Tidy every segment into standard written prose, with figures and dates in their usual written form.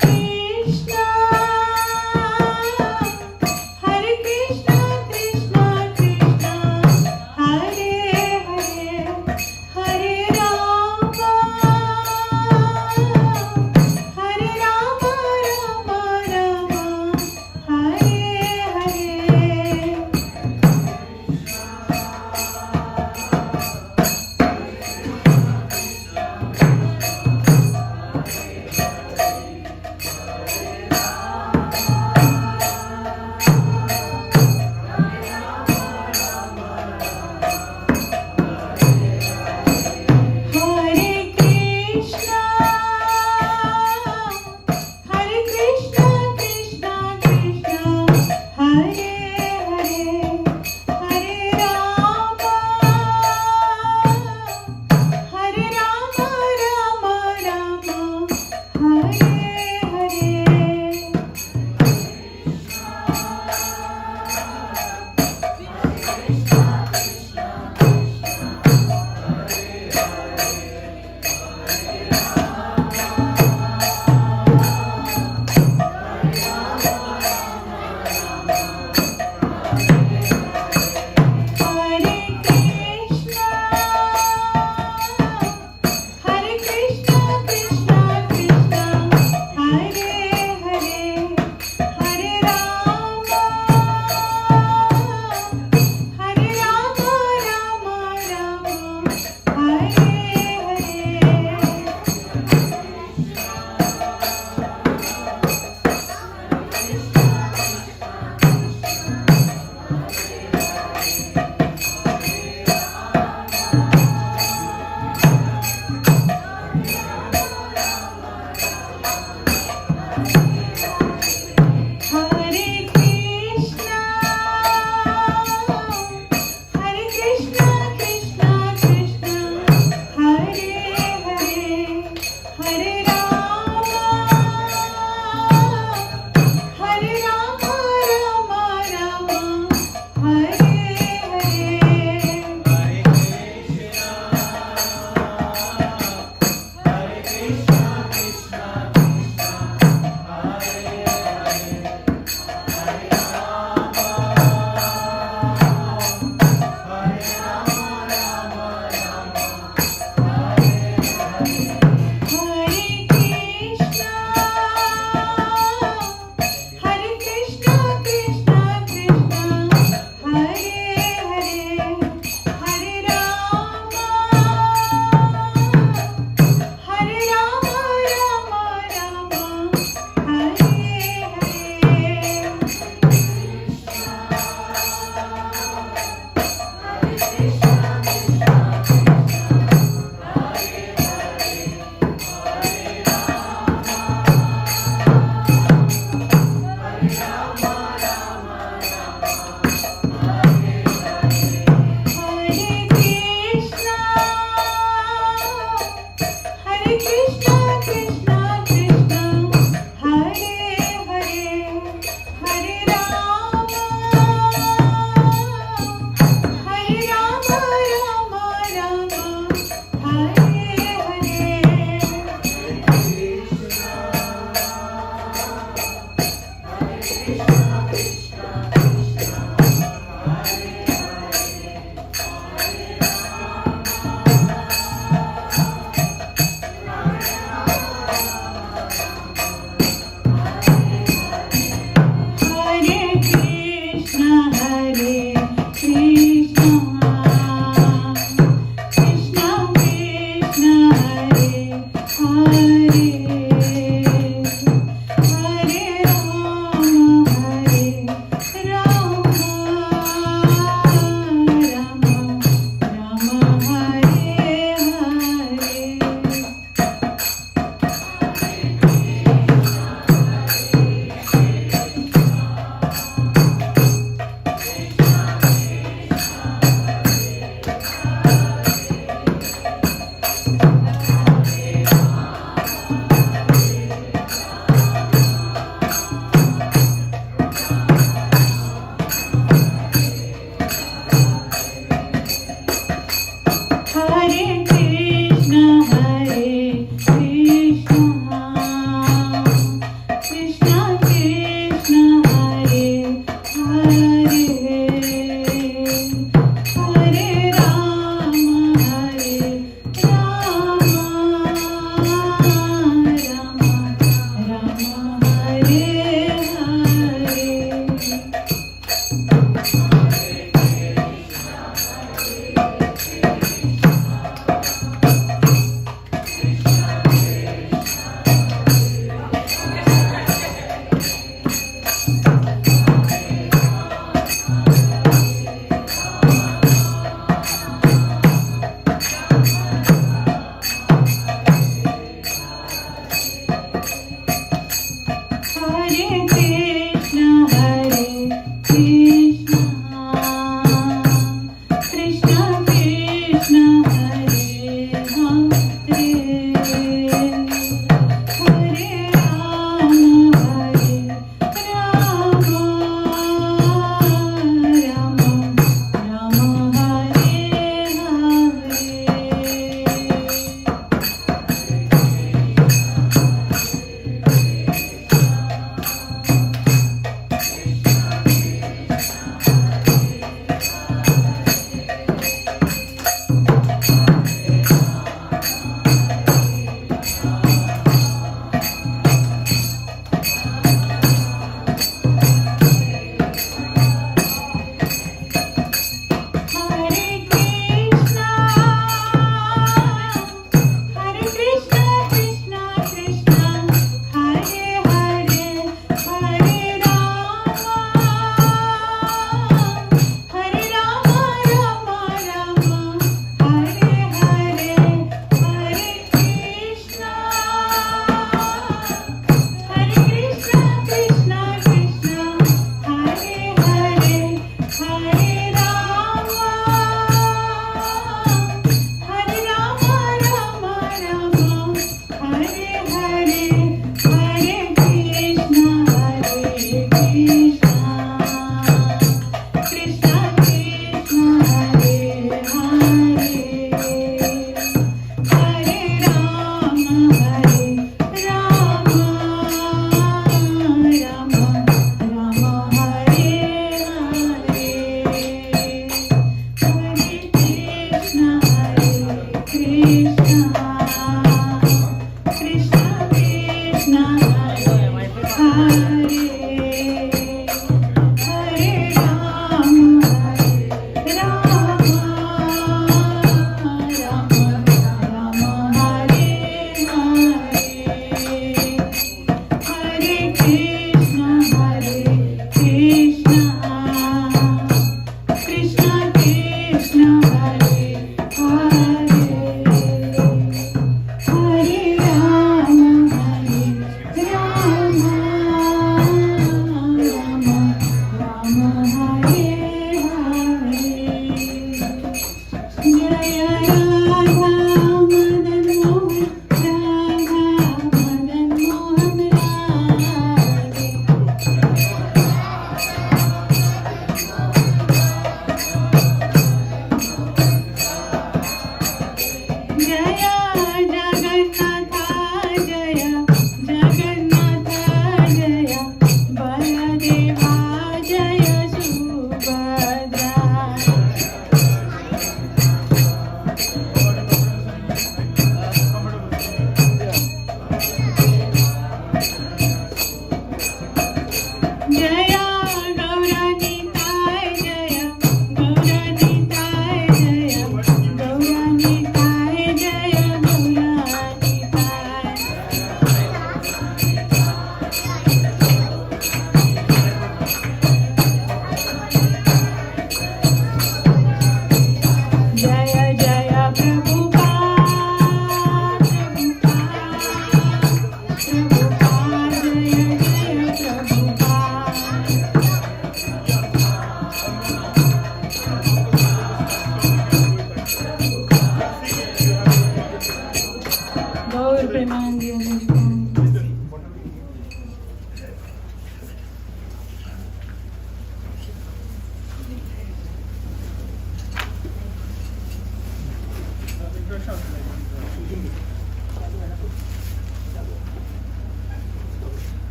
Krishna, Hare Rama,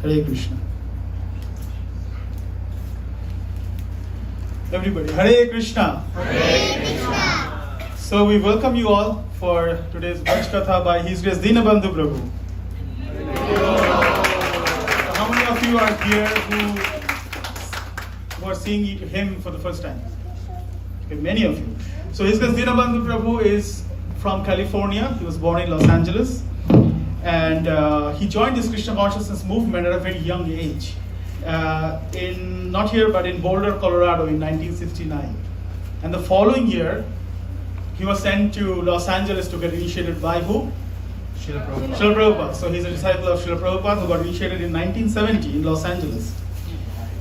Hare Krishna. Everybody, Hare Krishna. Hare Krishna. So we welcome you all for today's Katha by His Grace Deena Bandhu Prabhu. How many of you are here who are seeing him for the first time? Okay, many of you. So His Grace Deena Bandhu Prabhu is from California. He was born in Los Angeles. And he joined this Krishna consciousness movement at a very young age. in not here but in Boulder, Colorado in 1969. And the following year, he was sent to Los Angeles to get initiated by who? Srila Prabhupada. Srila Prabhupada. So he's a disciple of Srila Prabhupada who got initiated in 1970 in Los Angeles.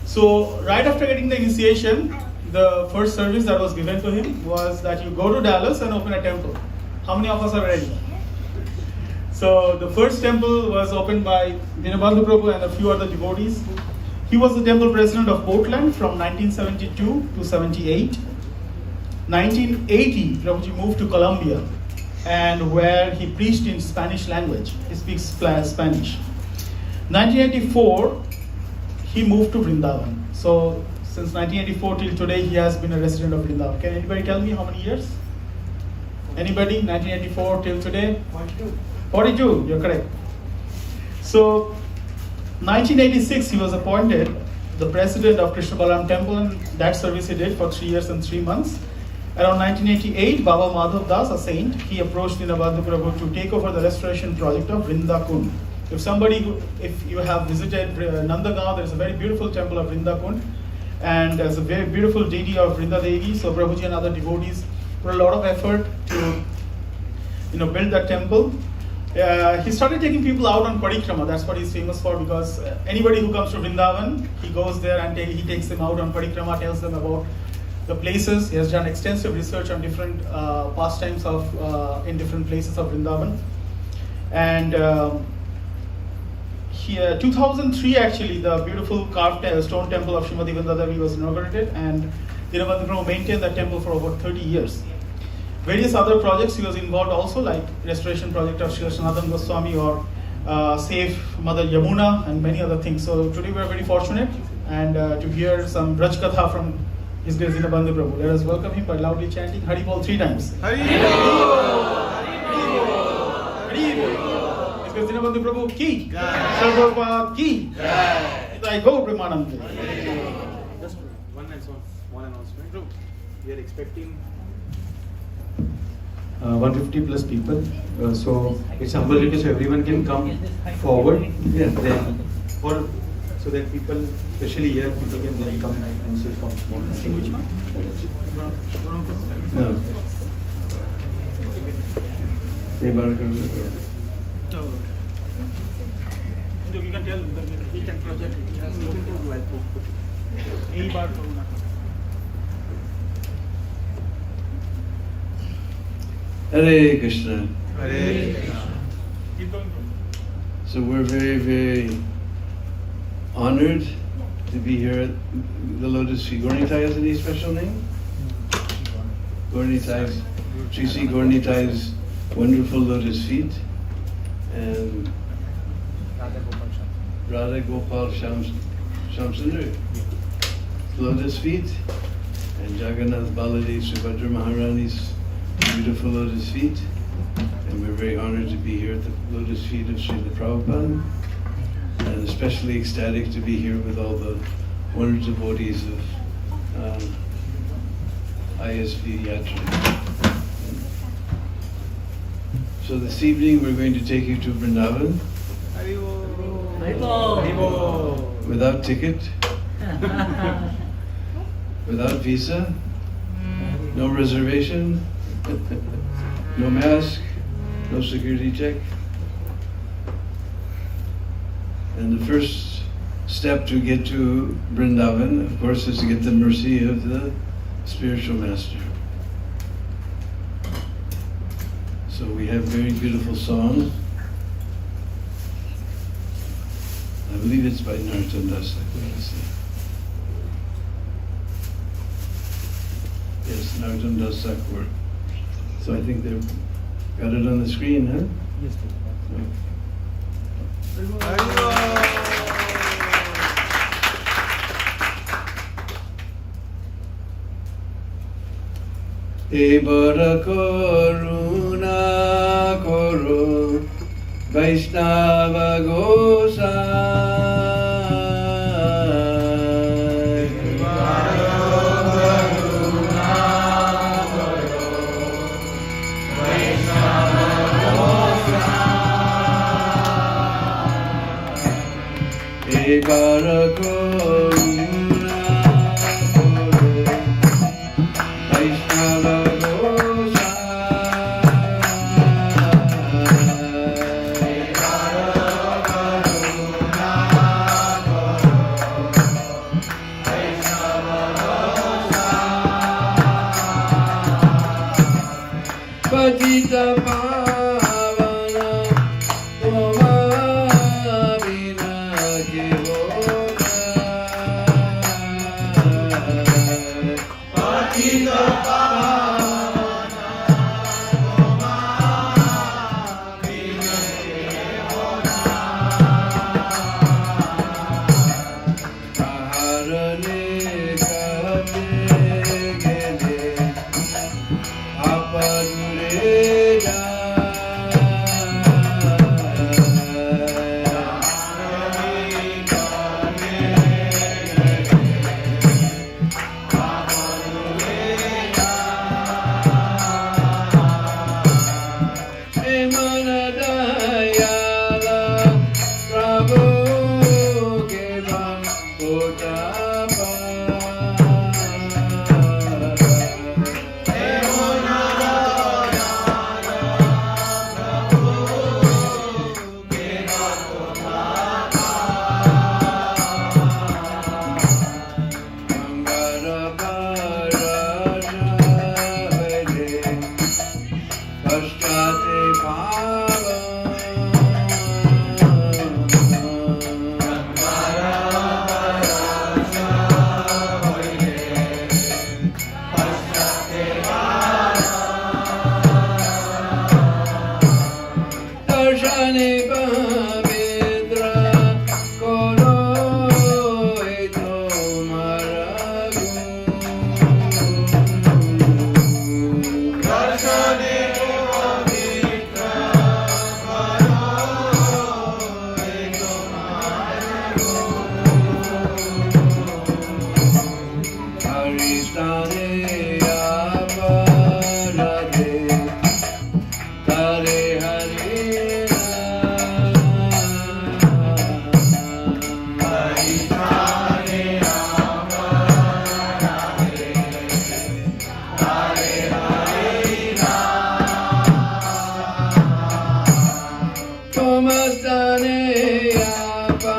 So right after getting the initiation, the first service that was given to him was that you go to Dallas and open a temple. How many of us are ready? So the first temple was opened by Deena Bandhu Prabhu and a few other devotees. He was the temple president of Portland from 1972 to 78. 1980, Prabhuji moved to Colombia, and where he preached in Spanish language. He speaks Spanish. 1984, he moved to Vrindavan. So since 1984 till today, he has been a resident of Vrindavan. Can anybody tell me how many years? Anybody? 1984 till today? 42, you're correct. So 1986, he was appointed the president of Krishna Balaram Temple, and that service he did for 3 years and 3 months. Around 1988, Baba Madhav Das, a saint, he approached Deena Bandhu Prabhu to take over the restoration project of Vrinda Kund. If you have visited Nandagaon, there's a very beautiful temple of Vrinda Kund, and there's a very beautiful deity of Vrinda Devi. So Prabhuji and other devotees put a lot of effort to, build that temple. He started taking people out on parikrama. That's what he's famous for, because anybody who comes to Vrindavan, he goes there and he takes them out on parikrama, tells them about the places. He has done extensive research on different pastimes in different places of Vrindavan. And 2003, actually, the beautiful carved stone temple of Srimati Vrindadevi was inaugurated, and Deena Bandhu Prabhu maintained that temple for over 30 years. Various other projects he was involved also, like restoration project of Sri Sanatana Goswami or Save Mother Yamuna and many other things. So today we are very fortunate and to hear some Braj Katha from His Grace Deena Bandhu Prabhu. Let us welcome him by loudly chanting Hari Bol 3 times. Hari Bol! Hari Bol! Hari Bol! His Grace Deena Bandhu Prabhu ki! Srila Prabhupada ki! Jai Go Premanande! Just one announcement. We are expecting 150 plus people, so it's humble request so everyone can come forward. Yeah, then so that people, especially here, people can then come and sit from small. Which one? No. You can tell he can project. Hare Krishna. Hare Krishna. Keep going. So we're very, very honored to be here at the Lotus Feet. Gornitai has any special name? Gornitai's, Sri Sri Gornitai's wonderful Lotus Feet, and Radha Gopal Shamsundar Lotus Feet, and Jagannath Baladev Subhadra Maharani's beautiful Lotus Feet. And we're very honored to be here at the Lotus Feet of Srila Prabhupada, and especially ecstatic to be here with all the wonderful devotees of ISV Yatra. So this evening we're going to take you to Vrindavan without ticket, without visa, no reservation, no mask, no security check. And the first step to get to Vrindavan, of course, is to get the mercy of the spiritual master. So we have very beautiful song. I believe it's by Narottam Das Thakur. Yes, Narottam Das Thakur. So I think they've got it on the screen, huh? Yes, এবার করুণা করো বৈষ্ণব গোসাই এবার করুণা Patita Pavana Toma Vina Ke Hoga Patita Pavana Toma Vina Ke Hoga Taharane Kabe Gele Aparureda Emanadayala Prabhu Kevam Kotapa Pashtate Bhava Darshane Pavitra Koro Eto Maragu Darshane Pavitra Koro Eto Maragu Haristane Aparade Hare Hare Tomastane Apa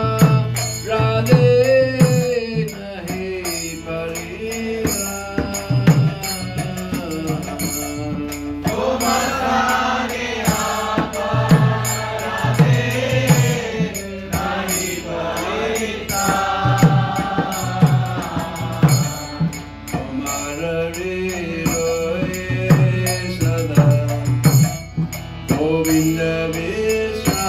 Radhe Nahi Parira Tomastane Apa Radhe Nahi Parira Tomarare Roye Sada Govinda Vishra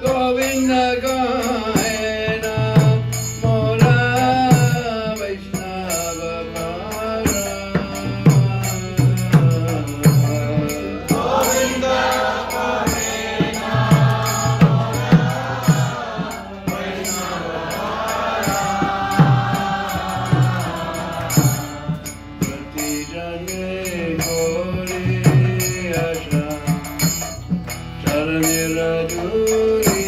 Govinda Gaena Mora Vaishnava Para Govinda Pratijane Gori Asha Charane Rajuri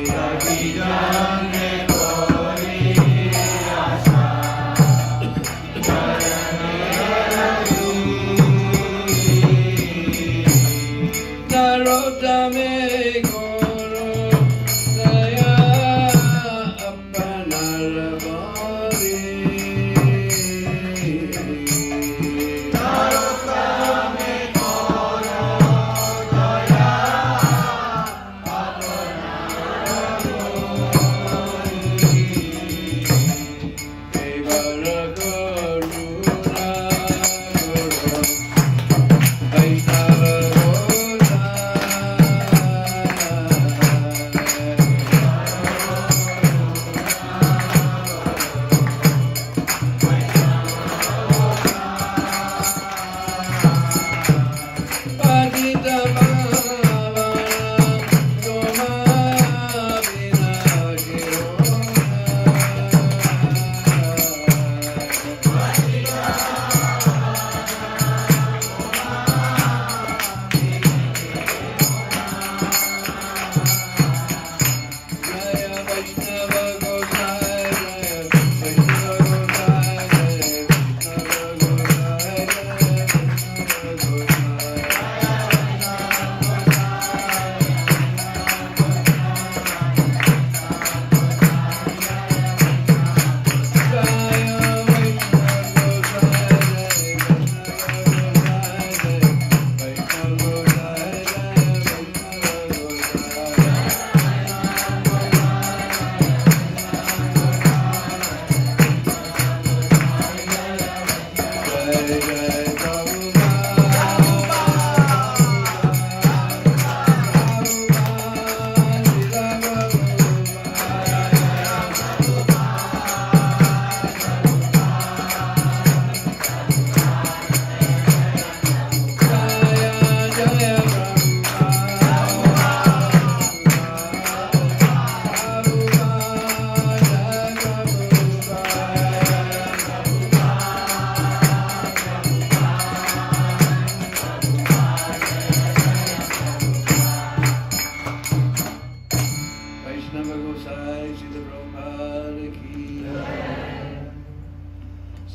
Pratijane Gori Asha Charane Rajuri Narottame Guru Daya Appanarvari Narottame Guru Daya Appanarvari Devara Karuna Guru Vaishnava Gora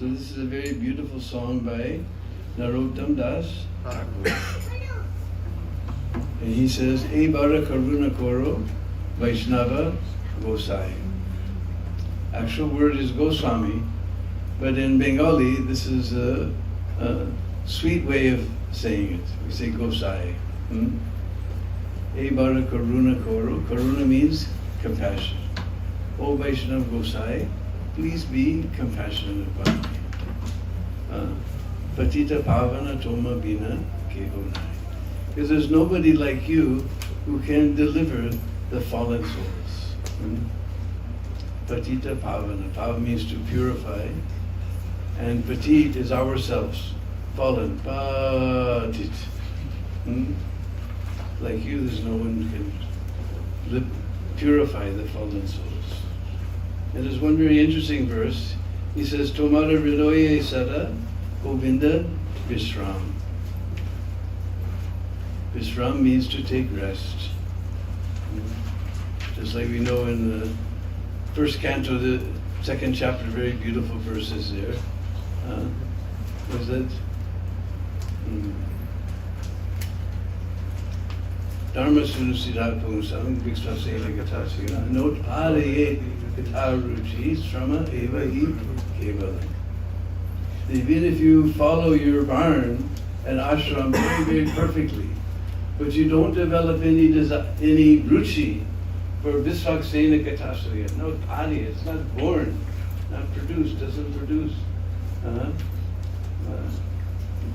So this is a very beautiful song by Narottam Das Thakur. And he says, E bara karuna koro Vaishnava Gosai. Actual word is Goswami, but in Bengali this is a sweet way of saying it. We say Gosai. E bara karuna koro. Karuna means compassion. O Vaishnava Gosai, please be compassionate upon me. Patita Pavana Toma Bina Kehonai. Because there's nobody like you who can deliver the fallen souls. Patita Pavana. Pav means to purify. And Patit is ourselves. Fallen. Patit. Like you, there's no one who can purify the fallen souls. And there's one very interesting verse. He says, Tomara Ridoye Sada Govinda Visram. Visram means to take rest. Just like we know in the first canto, the second chapter, very beautiful verses there. Was that? Dharma Sunusira Pungsam, Krishna Sela Katha Note Araye Katharuchi, Srama Eva Hi Kevala. Even if you follow your varn and ashram very, very perfectly, but you don't develop any ruchi for Visvaksena Katasya, no padi, it's not born, not produced, doesn't produce.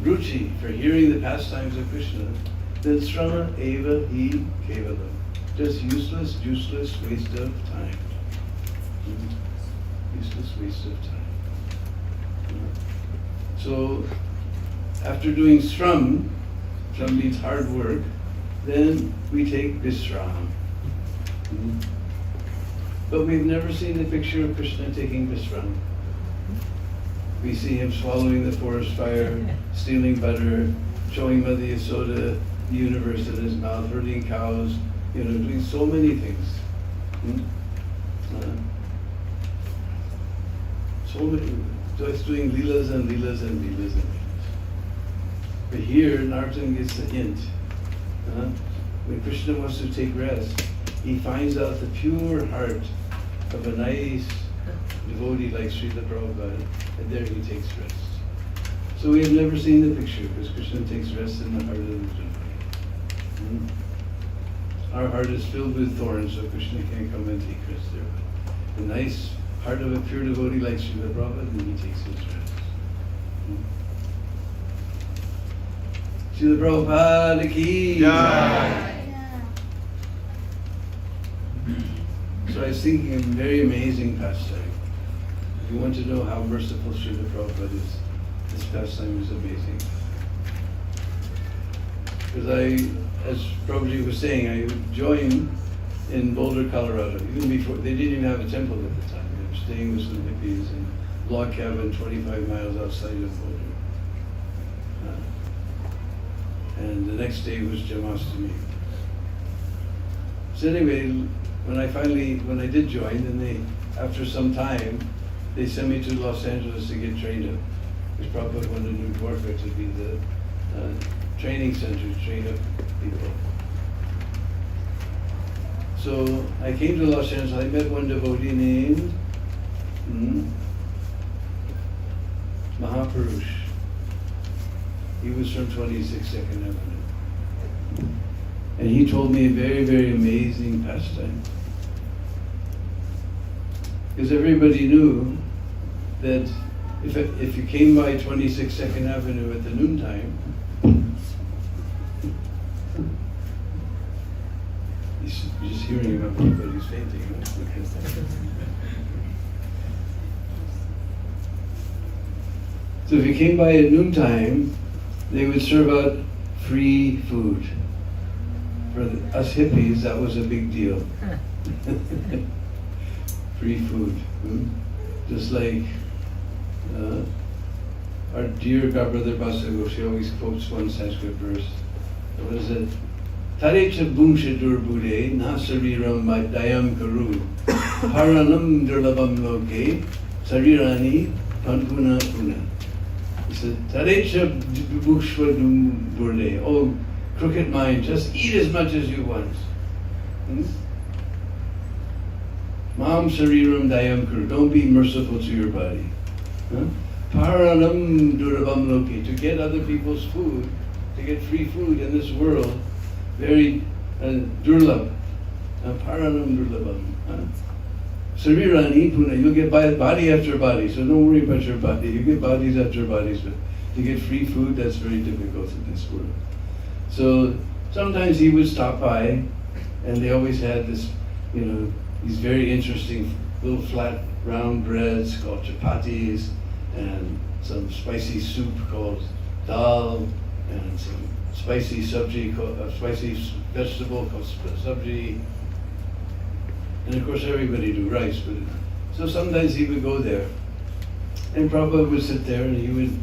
Ruchi for hearing the pastimes of Krishna, then Srama Eva Hi Kevala. Just useless waste of time. Useless waste of time. So, after doing shram means hard work, then we take visram. But we've never seen the picture of Krishna taking visram. We see him swallowing the forest fire, stealing butter, showing Mother Yasoda the universe in his mouth, herding cows, doing so many things. So many. Just doing leelas and leelas and leelas and leelas. But here, Nartan gets a hint. When Krishna wants to take rest, he finds out the pure heart of a nice devotee like Srila Prabhupada, and there he takes rest. So we have never seen the picture, because Krishna takes rest in the heart of the devotee. Our heart is filled with thorns, so Krishna can't come and take rest there. But the nice heart of a pure devotee like Srila Prabhupada, and he takes his rest. Srila Prabhupada ki jai. So I was thinking of a very amazing pastime. If you want to know how merciful Srila Prabhupada is, this pastime is amazing. Because as Prabhuji was saying, I joined in Boulder, Colorado, even before, they didn't even have a temple at the time. They were staying with some hippies in a log cabin 25 miles outside of Boulder. And the next day was Jamastami. So anyway, when I did join, then after some time, they sent me to Los Angeles to get trained up. Because Prabhupada wanted New Dwarka to be the training center to train up people. So I came to Los Angeles, I met one devotee named Mahapurush. He was from 26 Second Avenue. And he told me a very, very amazing pastime. Because everybody knew that if you came by 26 Second Avenue at the noontime, you're just hearing about people who's fainting. So if you came by at noontime, they would serve out free food. For us hippies, that was a big deal. Free food. Just like our dear godbrother Basa Ghosh always quotes one Sanskrit verse. What is it? Tarecha bhumsha durbude na sariram dayam karu paranam durlabam loke sarirani Puna Puna. He said, Tarecha Bukshwadum Burde. Oh, crooked mind, just eat as much as you want. Mam Sariram Dayam Kuru. Don't be merciful to your body. Paranam Durabam Loki. To get other people's food, to get free food in this world, very durlab. Paranam Durlabam. Sarirani Puna. You'll get body after body, so don't worry about your body. You get bodies after bodies, but to get free food, that's very difficult in this world. So sometimes he would stop by, and they always had this, these very interesting little flat round breads called chapatis, and some spicy soup called dal, and some spicy sabji, spicy vegetable called sabji, and of course everybody do rice. But so sometimes he would go there, and Prabhupada would sit there, and he would,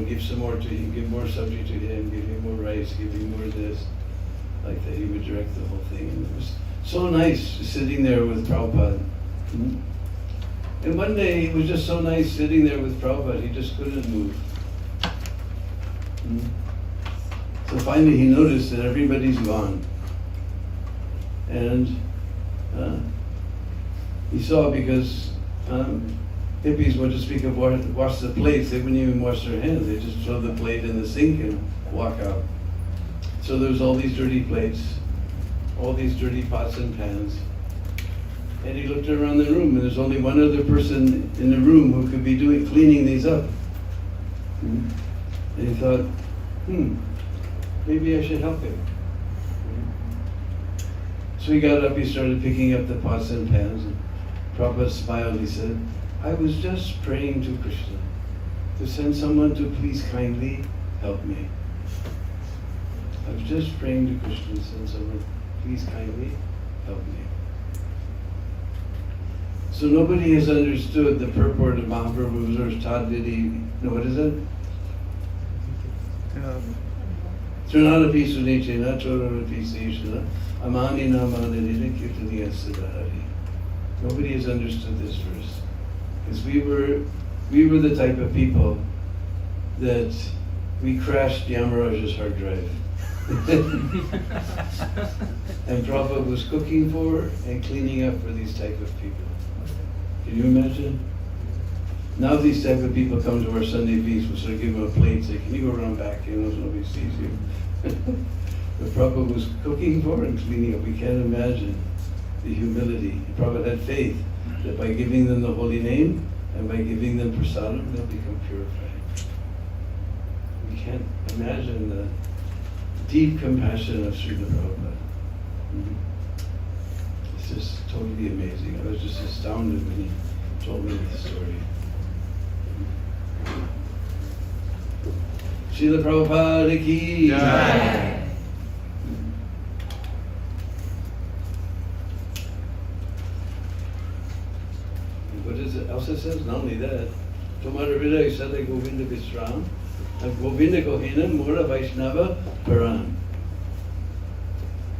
give some more to him, give more sabji to him, give him more rice, give him more this, like that. He would direct the whole thing, and it was so nice sitting there with Prabhupada. And one day it was just so nice sitting there with Prabhupada, he just couldn't move. So finally he noticed that everybody's gone. And he saw, because hippies would just speak of wash the plates, they wouldn't even wash their hands, they just throw the plate in the sink and walk out. So there was all these dirty plates, all these dirty pots and pans. And he looked around the room, and there's only one other person in the room who could be cleaning these up. And he thought, maybe I should help him. So he got up, he started picking up the pots and pans, and Prabhupada smiled, he said, I was just praying to Krishna to send someone to please kindly help me. I was just praying to Krishna to send someone, please kindly help me. So nobody has understood the purport of Mahaprabhu's verse, Tadvidi, what is it? Trinadapi Sunichena, Choradapi Sishana, Amani Namanadina Kirtani Asadahari. Nobody has understood this verse. Because we were the type of people that we crashed Yamaraj's hard drive. And Prabhupada was cooking for and cleaning up for these type of people. Can you imagine? Now these type of people come to our Sunday feast, we'll sort of give them a plate, say, can you go around back, nobody sees you. But Prabhupada was cooking for and cleaning up. We can't imagine the humility. Prabhupada had faith that by giving them the holy name and by giving them prasadam, they'll become purified. We can't imagine the deep compassion of Srila Prabhupada. It's just totally amazing. I was just astounded when he told me the story. Srila Prabhupada ki jai. What is it else it says? Not only that, Tomara Vida Isada Govinda Visram, and Govinda Gohinam Mura Vaishnava Paran.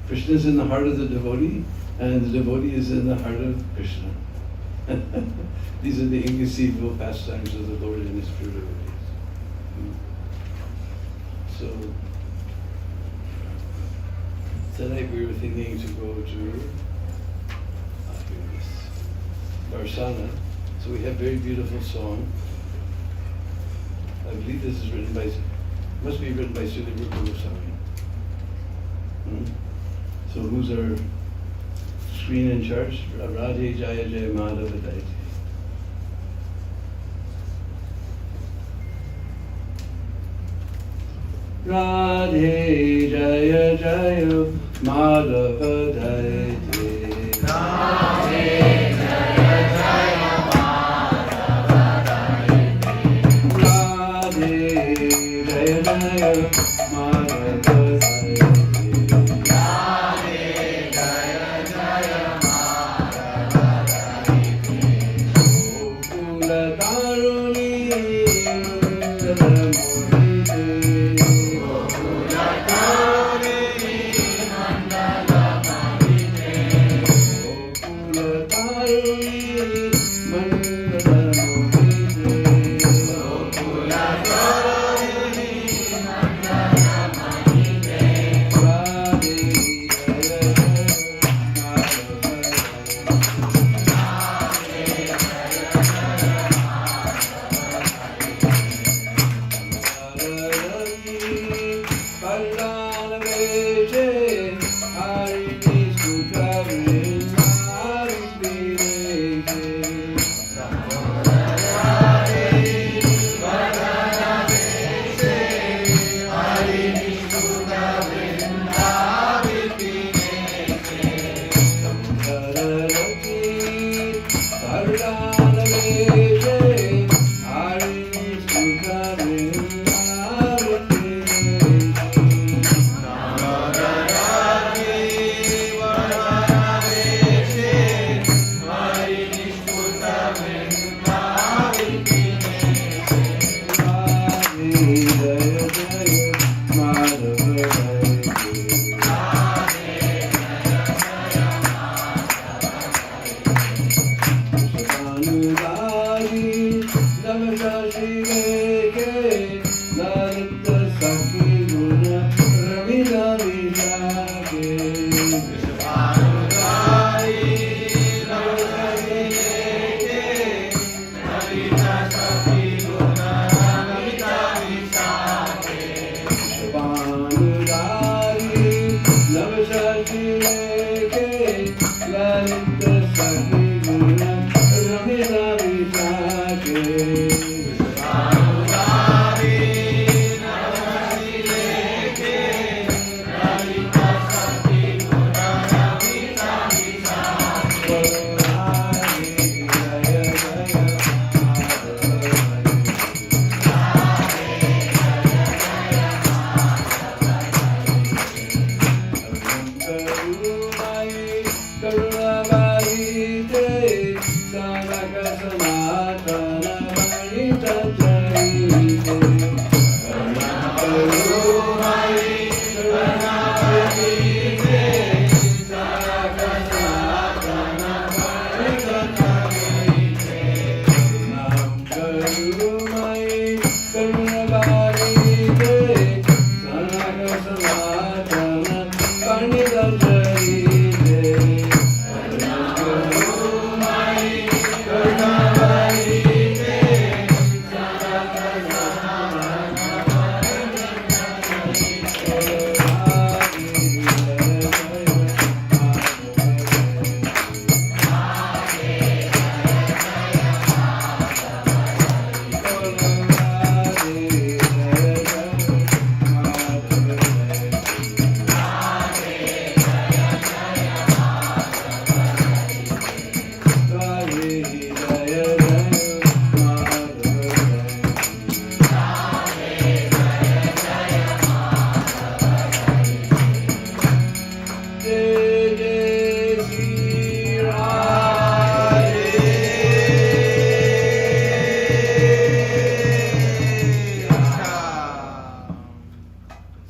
Krishna is in the heart of the devotee, and the devotee is in the heart of Krishna. These are the inconceivable pastimes of the Lord and His pure devotees. So, tonight we were thinking to go to Varsana. So we have very beautiful song. I believe this is written by, must be written by Srila Rupa Goswami. So who's our screen in charge? Radhe Jaya Jaya Madhava Daiti. Radhe Jaya Jaya Madhava Daiti. Radhe Jaya Jaya Madhava Daiti. Radhe Jaya Jaya Madhava Daiti. Radhe Jaya Jaya Madhava Daiti. Gokula Taruni Mandalamurite. Gokula Taruni Mandalamurite. Namaskashi Leke, Lalita Sakhi Guna, Ramina Vishake. Vishwanudari, Namaskashi Leke, Lalita Sakhi Guna, Ramina Vishake. Vishwanudari, Namaskashi Leke, Lalita Sakhi Guna, Ramina Vishake. Vishwanudari, Namaskashi Leke, Lalita Sakhi Guna, Ramina Vishake.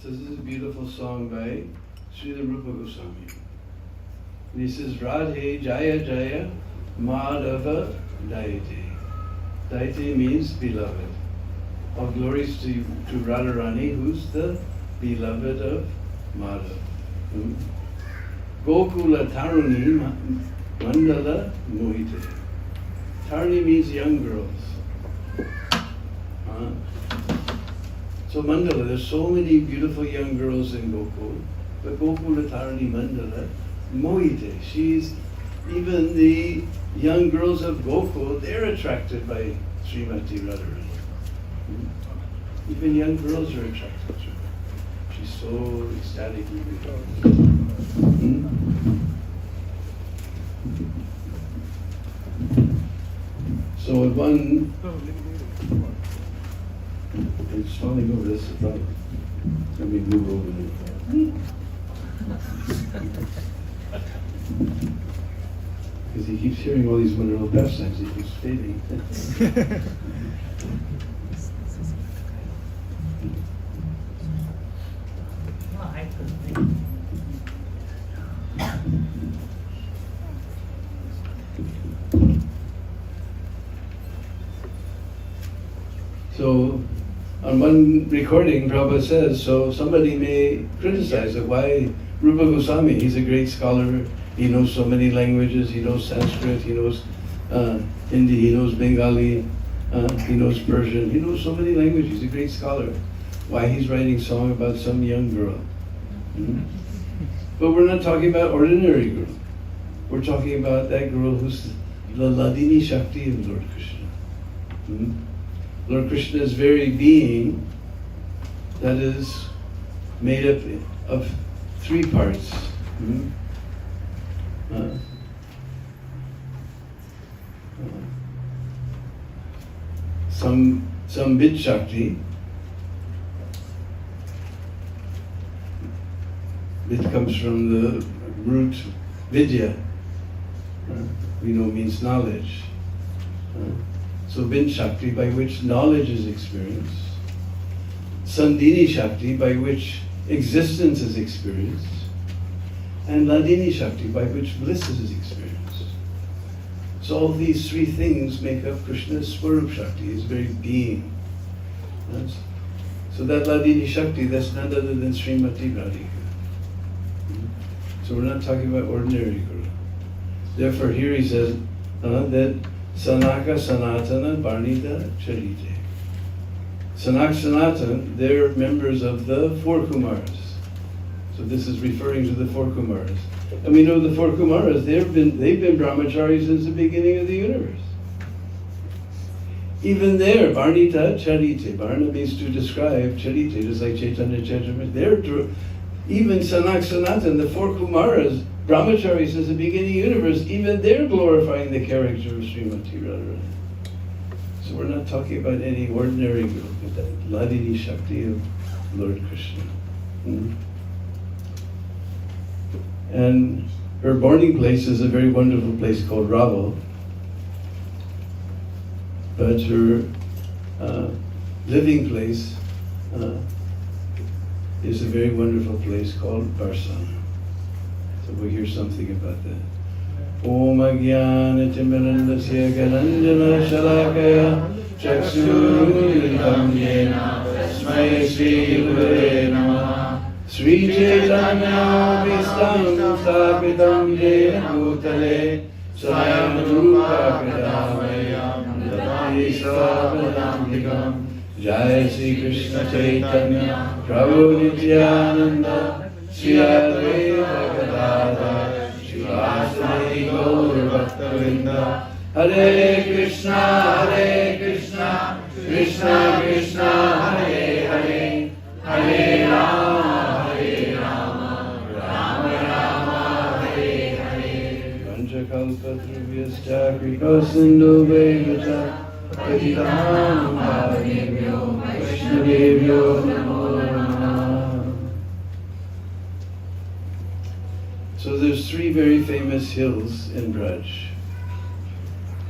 So this is a beautiful song by Srila Rupa Goswami. And he says, Radhe Jaya Jaya Madhava Daite. Daite means beloved. All glories to Radharani, who's the beloved of Madhav. Gokula Taruni Mandala Mohite. Taruni means young girls. So Mandala, there's so many beautiful young girls in Gokul, but Gokula Tarani Mandala, Mohite, she's, even the young girls of Gokul, they're attracted by Srimati Radharani. Even young girls are attracted to her. She's so ecstatically beautiful. So at one, it's falling over this front. Let me move over there. Because he keeps hearing all these wonderful pastimes, he keeps fading. So, on one recording, Prabhupada says, so somebody may criticize it. Why Rupa Goswami? He's a great scholar. He knows so many languages. He knows Sanskrit. He knows Hindi. He knows Bengali. He knows Persian. He knows so many languages. He's a great scholar. Why he's writing a song about some young girl? But we're not talking about ordinary girl. We're talking about that girl who's the Ladini Shakti of Lord Krishna. Lord Krishna's very being, that is made up of three parts. Some Vid Shakti. Vid comes from the root Vidya. We know means knowledge. So Bin Shakti, by which knowledge is experienced. Sandini Shakti, by which existence is experienced. And Ladini Shakti, by which bliss is experienced. So all these three things make up Krishna's Swarup Shakti, his very being. Yes? So that Ladini Shakti, that's none other than Srimati Radhika. So we're not talking about ordinary Guru. Therefore here he says that Sanaka Sanatana Barnita Charite. Sanak Sanatan, they're members of the four Kumaras. So this is referring to the four Kumaras. And we know the four Kumaras, they've been brahmacharis since the beginning of the universe. Even there, Barnita Charite. Barna means to describe, Charite, just like Chaitanya Charitamrita. They're even Sanak Sanatan, the four Kumaras, brahmacharis since the beginning of the universe, even they're glorifying the character of Srimati Radharani. So we're not talking about any ordinary guru, but that Ladini Shakti of Lord Krishna. And her boarding place is a very wonderful place called Raval. But her living place is a very wonderful place called Barsana. So we'll hear something about that. Om Agyana Timirandasya Galanjana Shalakaya Chaksurutam Yena Tasmai Sri Gurave Namaha Sri Chaitanya Vistam Stapitam Jena Bhutale Swayam Rupa Kadamayam Dadati Svapadamtikam Jai Sri Krishna Chaitanya Prabhu Nityananda Sri Advaita Gadadhar Shivasani Gaur Bhaktavinda Hare Krishna Krishna Krishna Hare Hare Hare Rama Rama Rama Hare Hare Panchakalpatrubhyascha Kripa Sindhu Vaivata Patitanam Pavanebhyo Vaishnavebhyo Namo Namaha. So there's three very famous hills in Braj.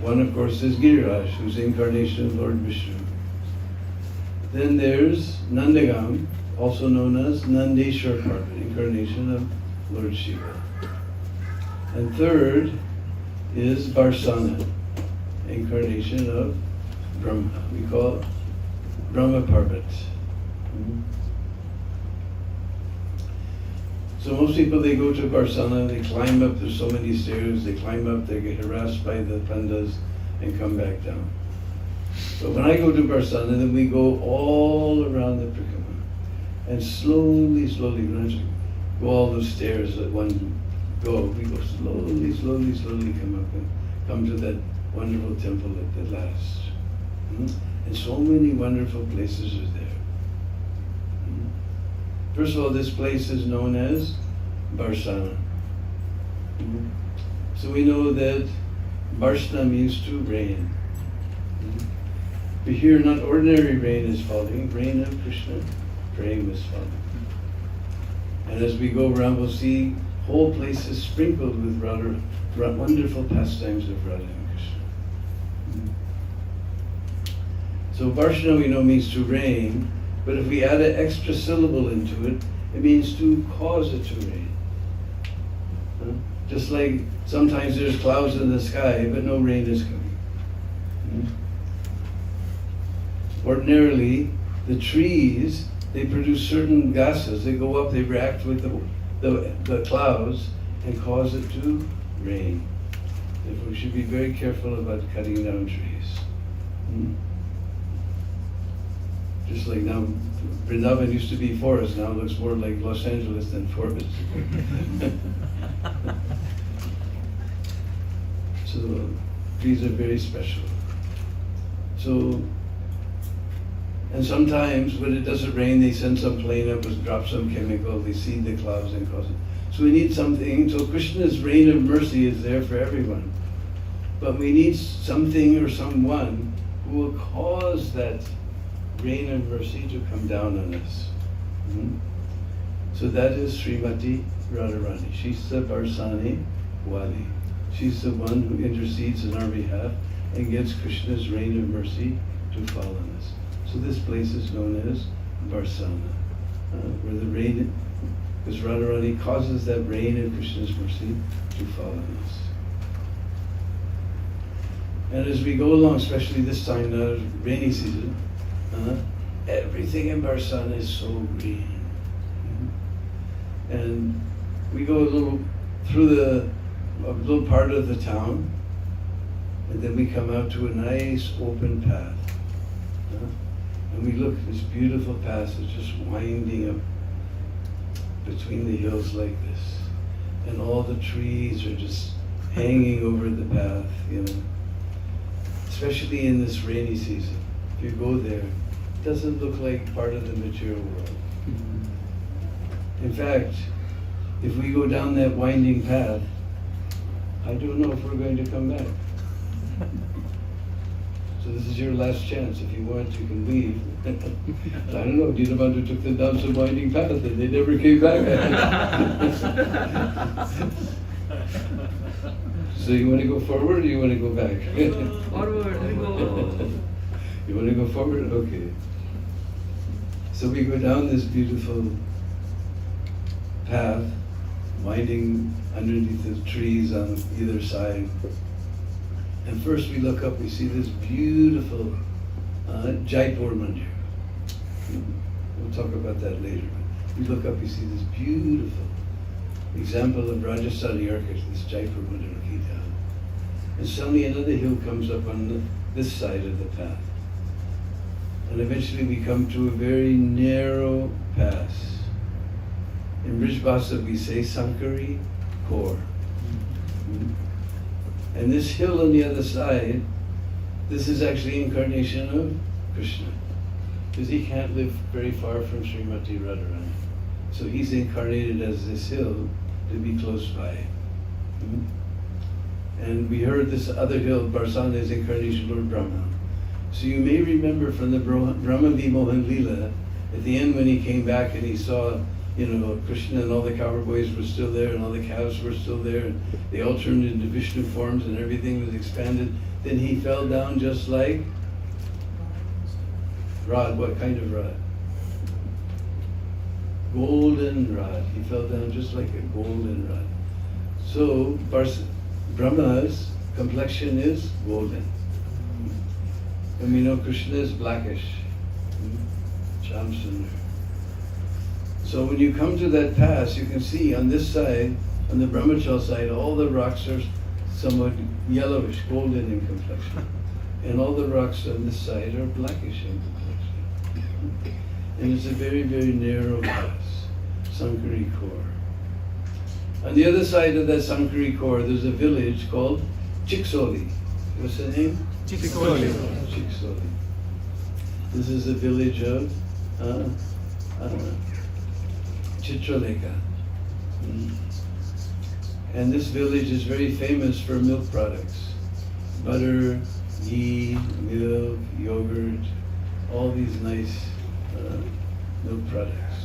One, of course, is Giriraj, who's the incarnation of Lord Vishnu. Then there's Nandagam, also known as Nandeshwar Parvat, incarnation of Lord Shiva. And third is Barsana, incarnation of Brahma. We call it Brahma Parvat. So most people, they go to Barsana, they climb up, there's so many stairs, they climb up, they get harassed by the pandas and come back down. But when I go to Barsana, then we go all around the Prikrama. And slowly, when I go all those stairs at one go, we go slowly come up and come to that wonderful temple at the last. And so many wonderful places are there. First of all, this place is known as Barsana. So we know that Barshna means to rain. But here, not ordinary rain is falling, rain of Krishna, prema is falling. And as we go around, we'll see whole places sprinkled with wonderful pastimes of Radha and Krishna. So Barshna, we know, means to rain. But if we add an extra syllable into it, it means to cause it to rain. Just like sometimes there's clouds in the sky, but no rain is coming. Ordinarily, the trees, they produce certain gases. They go up, they react with the clouds and cause it to rain. Therefore, we should be very careful about cutting down trees. Just like now, Vrindavan used to be forest, now it looks more like Los Angeles than forest. So trees are very special. So, and sometimes when it doesn't rain, they send some plane up and drop some chemical, they seed the clouds and cause it. So we need something, so Krishna's rain of mercy is there for everyone. But we need something or someone who will cause that rain of mercy to come down on us. So that is Srimati Radharani. She's the Barsani Wali. She's the one who intercedes on our behalf and gets Krishna's rain of mercy to fall on us. So this place is known as Barsana, where the rain, because Radharani causes that rain of Krishna's mercy to fall on us. And as we go along, especially this time, rainy season, everything in Barsan is so green. And we go a little through a little part of the town, and then we come out to a nice open path. And we look at this beautiful passage just winding up between the hills like this. And all the trees are just hanging over the path, you know. Especially in this rainy season. If you go there, it doesn't look like part of the material world. In fact, if we go down that winding path, I don't know if we're going to come back. So this is your last chance. If you want, you can leave. I don't know, Deena Bandhu took them down some winding path and they never came back. So you want to go forward or you want to go back? Forward, we go. You want to go forward? Okay. So we go down this beautiful path, winding underneath the trees on either side. And first we look up, we see this beautiful Jaipur mandir. We'll talk about that later. We look up, we see this beautiful example of Rajasthani architecture, this Jaipur mandir. And suddenly another hill comes up on this side of the path. And eventually we come to a very narrow pass. In Brijbhasa we say Sankari Kaur. And this hill on the other side, this is actually incarnation of Krishna. Because he can't live very far from Srimati Radharani. So he's incarnated as this hill to be close by. And we heard this other hill, Barsan, is incarnation Lord Brahma. So you may remember from the Brahma Vimohan Leela, at the end when he came back and he saw, you know, Krishna and all the cowboys were still there and all the cows were still there and they all turned into Vishnu forms and everything was expanded. Then he fell down just like rod. What kind of rod? Golden rod. He fell down just like a golden rod. So Brahma's complexion is golden. And we know Krishna is blackish. Shamsundar. So when you come to that pass, you can see on this side, on the Brahmachal side, all the rocks are somewhat yellowish, golden in complexion. And all the rocks on this side are blackish in complexion. And it's a very, very narrow pass, Sankari Kaur. On the other side of that Sankari Kaur, there's a village called Chiksoli. What's the name? Chiksoli. Chiksoli. This is a village of Chitralekha. And this village is very famous for milk products. Butter, ghee, milk, yogurt, all these nice milk products.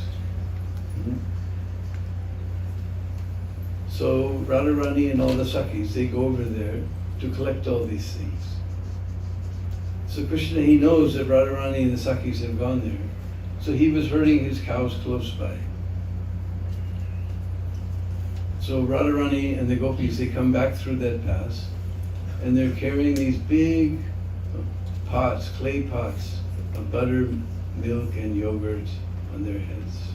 So Radharani and all the Sakhis, they go over there to collect all these things. So Krishna, he knows that Radharani and the Sakhis have gone there. So he was herding his cows close by. So Radharani and the gopis, they come back through that pass and they're carrying these big pots, clay pots of butter, milk and yogurt on their heads.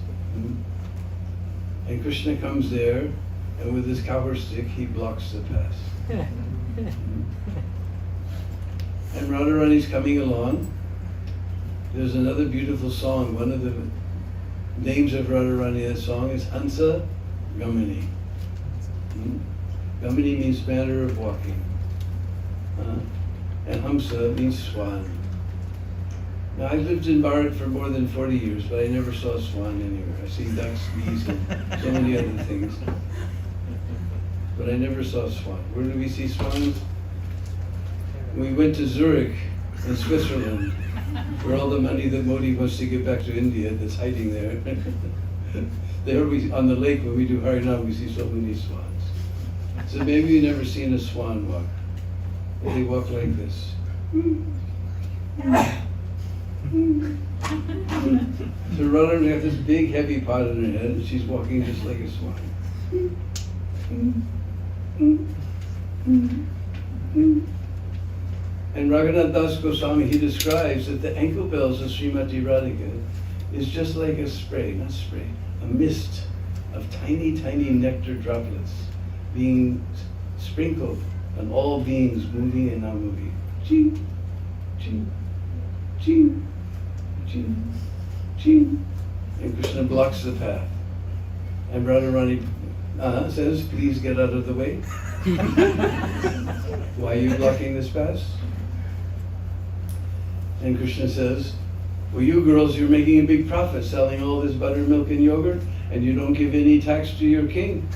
And Krishna comes there and with his cowherd stick he blocks the pass. And Radharani's coming along. There's another beautiful song. One of the names of Radharani, that song is Hansa Gamini. Gamini means manner of walking. And Hamsa means swan. Now I've lived in Bharat for more than 40 years, but I never saw a swan anywhere. I see ducks, geese, and so many other things. But I never saw a swan. Where do we see swans? We went to Zurich in Switzerland, for all the money that Modi wants to give back to India that's hiding there. There we, on the lake when we do Harinam, we see so many swans. So maybe you've never seen a swan walk. They walk like this. So Radharani has this big heavy pot on her head and she's walking just like a swan. And Raghunath Das Goswami, he describes that the ankle bells of Srimati Radhika is just like a spray, not spray, a mist of tiny, tiny nectar droplets being sprinkled on all beings moving and not moving. Ching, ching, ching, ching, ching. And Krishna blocks the path. And Radharani says, please get out of the way. Why are you blocking this path? And Krishna says, well, you girls, you're making a big profit selling all this buttermilk and yogurt, and you don't give any tax to your king.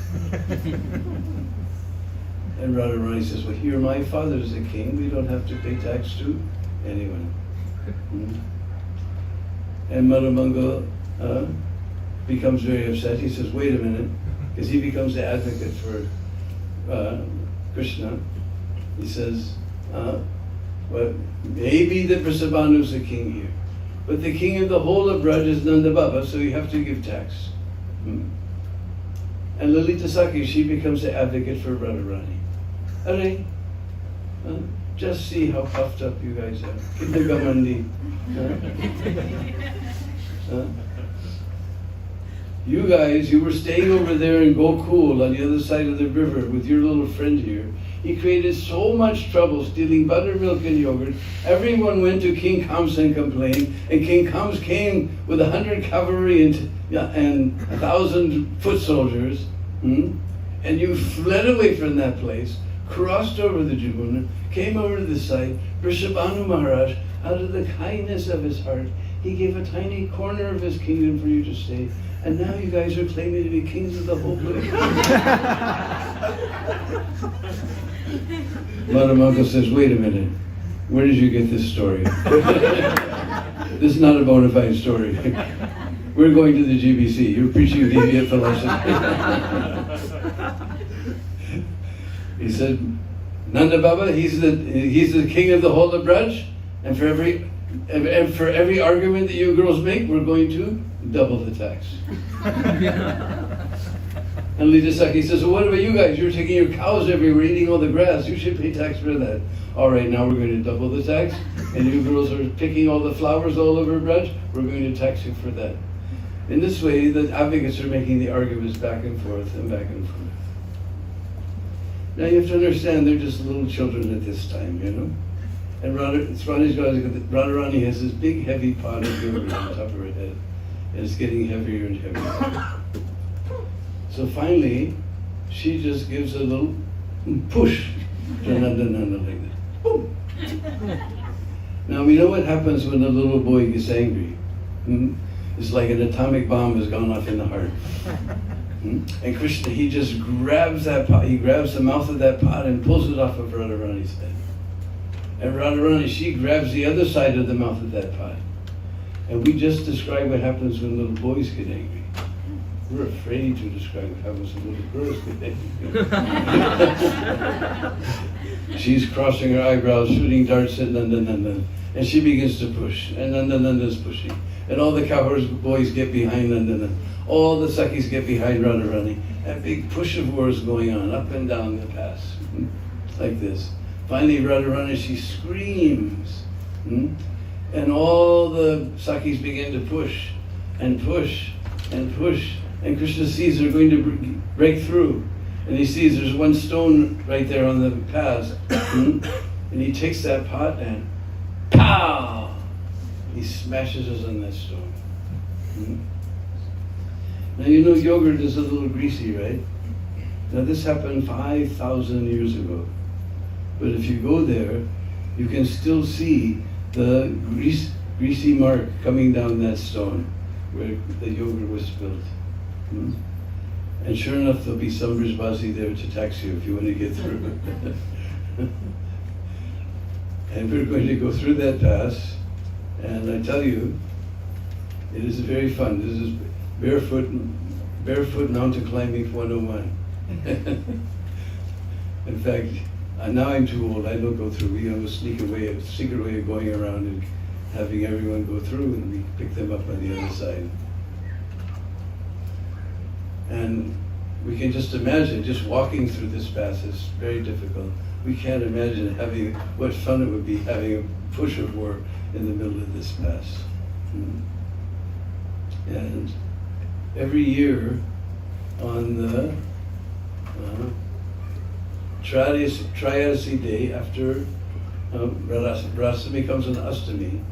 And Radharani says, well, here my father is the king. We don't have to pay tax to anyone. And Madhamangal becomes very upset. He says, wait a minute, because he becomes the advocate for Krishna. He says, well, maybe the Prasabandhu is the king here, but the king of the whole of Braj is Nanda Baba, so you have to give tax. And Lalita Sakhi, she becomes the advocate for Radharani. Arey, just see how puffed up you guys are. Kitne gamandi. You guys, you were staying over there in Gokul on the other side of the river with your little friend here. He created so much trouble stealing buttermilk and yogurt. Everyone went to King Kamsa and complained, and King Kamsa came with 100 cavalry and 1,000 foot soldiers, and you fled away from that place, crossed over the Jamuna, came over to this side. Vrishabhanu Maharaj, out of the kindness of his heart, he gave a tiny corner of his kingdom for you to stay. And now you guys are claiming to be kings of the whole place. Madhamangal says, wait a minute, where did you get this story? This is not a bona fide story. We're going to the GBC. You're preaching deviant philosophy. He said, Nanda Baba, he's the king of the whole of Braj, and for every argument that you girls make, we're going to double the tax. And Lita Sakhi says, well, what about you guys? You're taking your cows everywhere, eating all the grass. You should pay tax for that. All right, now we're going to double the tax. And you girls are picking all the flowers all over Braj. We're going to tax you for that. In this way, the advocates are making the arguments back and forth and back and forth. Now you have to understand, they're just little children at this time, you know? And Radharani has this big heavy pot of yogurt on top of her head. And it's getting heavier and heavier. So finally, she just gives a little push to Nanda like that. Boom! Now we know what happens when a little boy gets angry. It's like an atomic bomb has gone off in the heart. And Krishna, he just grabs that pot, he grabs the mouth of that pot and pulls it off of Radharani's head. And Radharani, she grabs the other side of the mouth of that pot. And we just described what happens when little boys get angry. We're afraid to describe what happens when little girls get angry. She's crossing her eyebrows, shooting darts at Nanda. And she begins to push. And Nandananda's pushing. And all the cowboys boys get behind Nanda. All the Sakhis get behind Radharani. A big push of war is going on, up and down the pass. Like this. Finally, Radharani, she screams. And all the Sakhis begin to push and push and push. And Krishna sees they're going to break through. And he sees there's one stone right there on the path. And he takes that pot and pow! He smashes us on that stone. Now you know yogurt is a little greasy, right? Now this happened 5,000 years ago. But if you go there, you can still see the greasy mark coming down that stone where the yogurt was spilled. And sure enough, there'll be some Brijbasi there to tax you if you want to get through. And we're going to go through that pass, and I tell you, it is very fun. This is barefoot mountain climbing 101. In fact, now I'm too old, I don't go through. We have a secret way of going around and having everyone go through, and we pick them up on the other side. And we can just imagine, just walking through this path is very difficult. We can't imagine having, what fun it would be having a push of war in the middle of this path. And every year on the Trayadasi day, after Radhastami comes on Astami,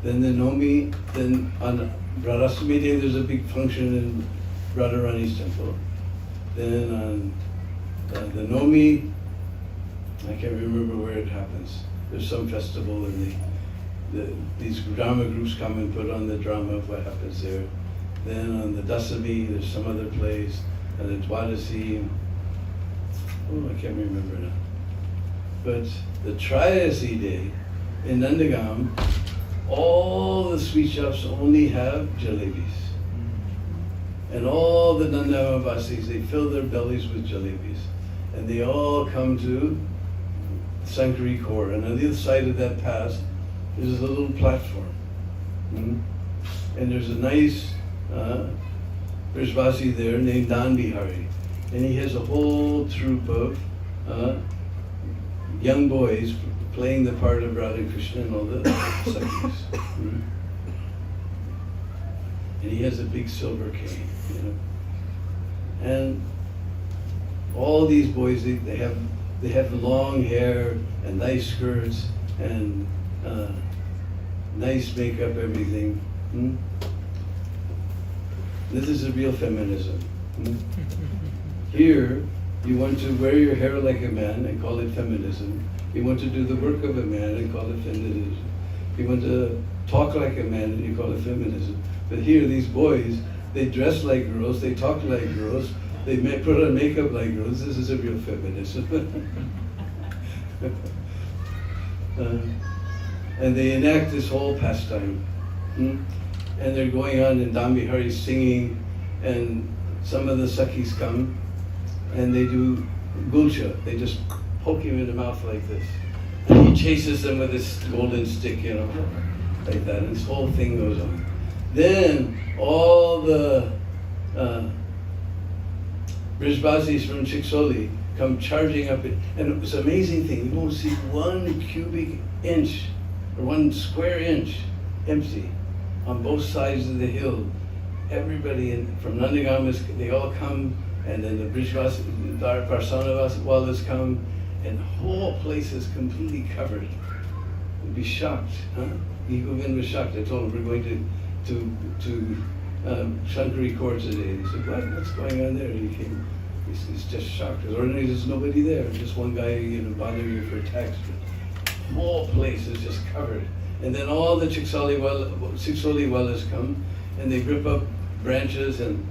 then the Nomi, then on Radhastami day there's a big function in Radharani's temple. Then on the Nomi, I can't remember where it happens. There's some festival and these drama groups come and put on the drama of what happens there. Then on the Dasami, there's some other place. And the Dwadasi, I can't remember now. But the Trayadasi day in Nandagam, all the sweet shops only have jalebis. And all the Nandagam-vasis, they fill their bellies with jalebis. And they all come to Sankari Kaur. And on the other side of that path, there's a little platform. And there's a nice Brishvasi there named Dan Bihari. And he has a whole troupe of young boys playing the part of Radha Krishna and all the Sakhis. And he has a big silver cane, And all these boys, they have long hair and nice skirts and nice makeup, everything. This is a real feminism. Here, you want to wear your hair like a man and call it feminism. You want to do the work of a man and call it feminism. You want to talk like a man and you call it feminism. But here, these boys, they dress like girls, they talk like girls, they put on makeup like girls. This is a real feminism. And they enact this whole pastime. And they're going on in Dambihari singing, and some of the Sakhis come and they do gulcha. They just poke him in the mouth like this. And he chases them with his golden stick, like that. And this whole thing goes on. Then all the Brijvasis from Chiksoli come charging up, and it's an amazing thing. You won't see 1 cubic inch or 1 square inch empty on both sides of the hill. Everybody from Nandagam, they all come, and then the Brijvasis, the Parsanavasis come, and the whole place is completely covered. You'd be shocked, huh? Govind was shocked. I told him we're going to Shankari Kaur today. He said, what's going on there? And he came. He's just shocked. Because ordinarily there's nobody there. Just one guy, bothering you for a tax. The whole place is just covered. And then all the Chiksoli Wallas come, and they rip up branches and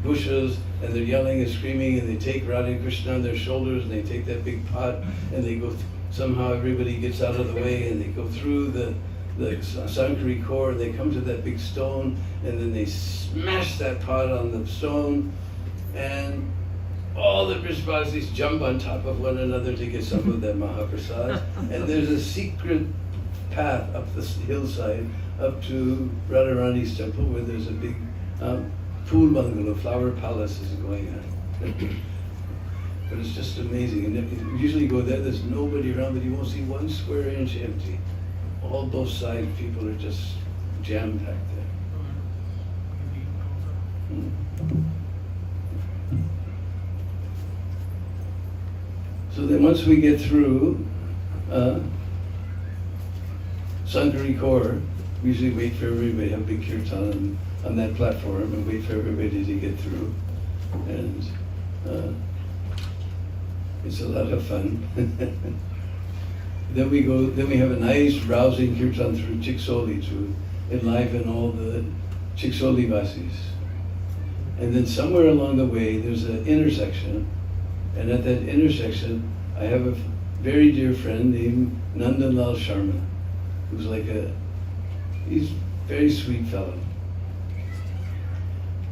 bushes, and they're yelling and screaming, and they take Radha and Krishna on their shoulders, and they take that big pot, and they go. Somehow everybody gets out of the way, and they go through the Sankari Kaur, and they come to that big stone, and then they smash that pot on the stone, and all the Brijvasis jump on top of one another to get some of that Mahaprasad. And there's a secret path up the hillside up to Radharani's temple, where there's a big pool bungalow, flower palace is going on. But it's just amazing. And if you usually go there, there's nobody around, but you won't see 1 square inch empty. All both sides, people are just jam-packed there. So then once we get through Sankari Kaur, we usually wait for everybody, have big kirtan on that platform, and wait for everybody to get through. And it's a lot of fun. Then we have a nice rousing kirtan through Chiksoli to enliven all the Chiksoli Vasis. And then somewhere along the way, there's an intersection. And at that intersection, I have a very dear friend named Nandanlal Sharma, who's he's a very sweet fellow.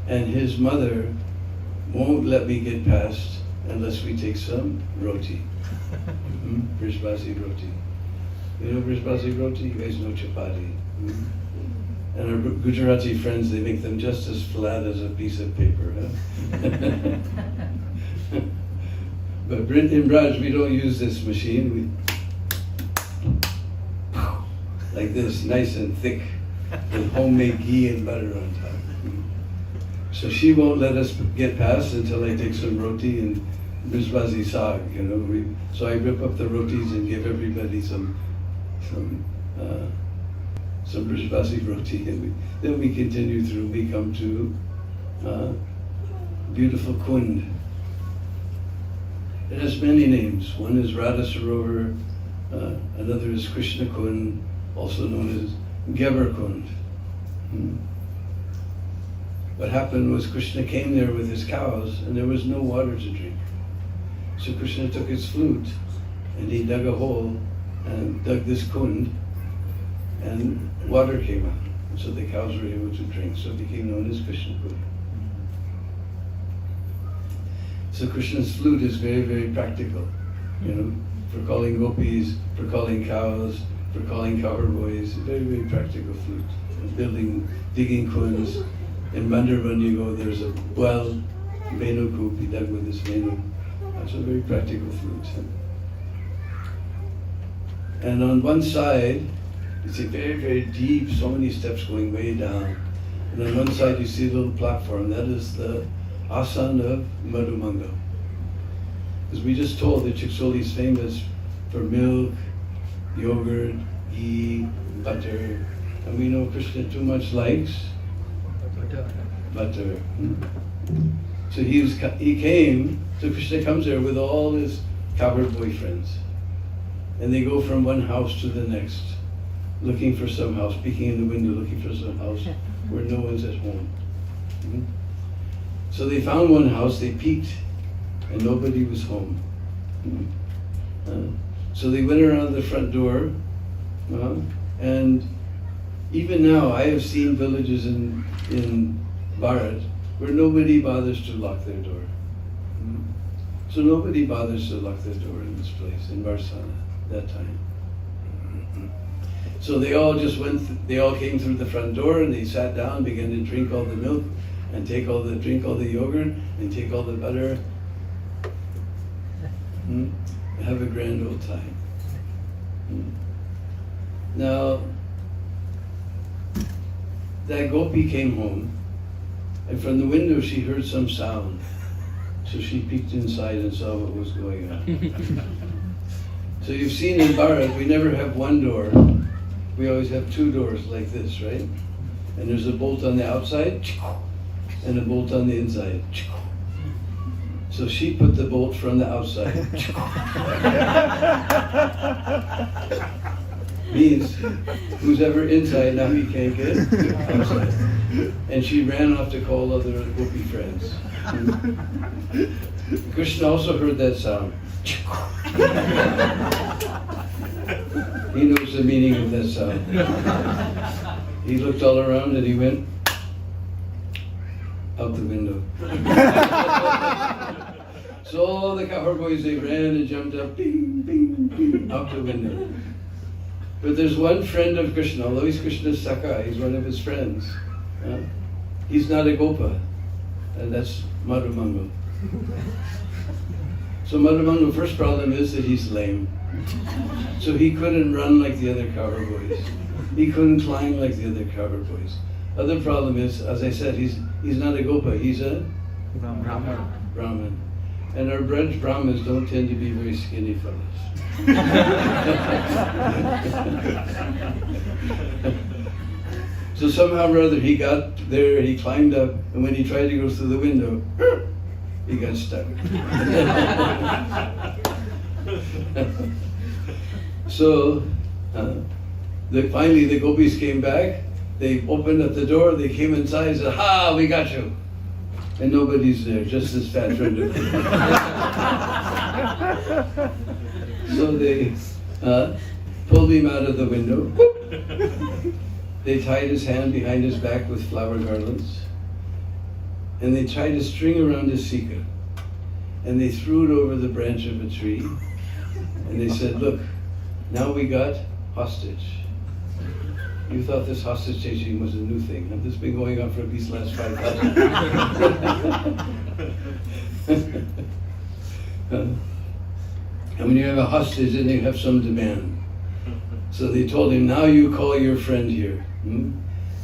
And his mother won't let me get past unless we take some roti. Brijvasi roti. You know Brijvasi roti? You guys know chapati. And our Gujarati friends, they make them just as flat as a piece of paper. Huh? But in Braj, we don't use this machine. We like this, nice and thick, with homemade ghee and butter on top. So she won't let us get past until I take some roti and brisbazi saag. So I rip up the rotis and give everybody some brisbazi roti, and then we continue through. We come to beautiful Kund. It has many names. One is Radha Sarovar, another is Krishna Kund, also known as Geber Kund. What happened was Krishna came there with his cows and there was no water to drink. So Krishna took his flute and he dug a hole and dug this kund, and water came out. And so the cows were able to drink. So it became known as Krishna Kund. So Krishna's flute is very, very practical, for calling gopis, for calling cows, for calling cowherd boys. Very, very practical flute. Digging kunds. In Bandarban you go, there's a well, Venu Koop, he dug with his Venu. That's a very practical flute. And on one side, it's a very, very deep, so many steps going way down. And on one side you see a little platform, that is the asan of Madhumanga. Because we just told that Chiksoli is famous for milk, yogurt, ghee, butter. And we know Krishna too much likes butter. So so Krishna comes there with all his cowherd boyfriends. And they go from one house to the next, looking for some house, peeking in the window, looking for some house where no one's at home. So they found one house, they peeked, and nobody was home. So they went around the front door, and even now I have seen villages in Bharat where nobody bothers to lock their door. So nobody bothers to lock their door in this place, in Varsana, that time. So they all came through the front door and they sat down, began to drink all the milk and drink all the yogurt and take all the butter. Have a grand old time. Now, that gopi came home, and from the window she heard some sound. So she peeked inside and saw what was going on. So you've seen in Bharat, we never have one door. We always have two doors like this, right? And there's a bolt on the outside and a bolt on the inside. So she put the bolt from the outside. Means who's ever inside, now he can't get outside. And she ran off to call other gopi friends. Krishna also heard that sound. He knows the meaning of that sound. He looked all around and he went out the window. So all the cowherd boys, they ran and jumped up, bing, bing, bing, out the window. But there's one friend of Krishna, although he's Krishna's Sakha, he's one of his friends. He's not a Gopa, and that's Madhumangal. So Madhumangal's first problem is that he's lame. So he couldn't run like the other cowherd boys. He couldn't climb like the other cowherd boys. Other problem is, as I said, he's not a Gopa, he's a Brahman. And our Braj Brahmins don't tend to be very skinny fellows. So somehow or other he got there, he climbed up, and when he tried to go through the window, he got stuck. So finally the gopis came back, they opened up the door, they came inside and said, "Ha, we got you." And nobody's there, just this fat friend of his. So they pulled him out of the window. They tied his hand behind his back with flower garlands. And they tied a string around his sika. And they threw it over the branch of a tree. And they said, "Look, now we got hostage." You thought this hostage taking was a new thing. This has been going on for at least last 5,000. And when you have a hostage, then you have some demand. So they told him, now you call your friend here. And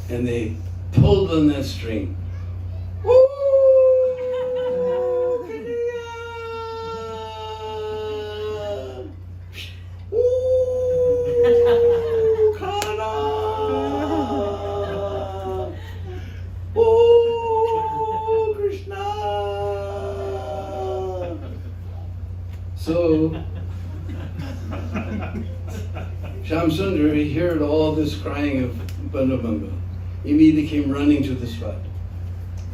they pulled on that string. So, Shamsundar, he heard all this crying of Bandhu. He immediately came running to the spot.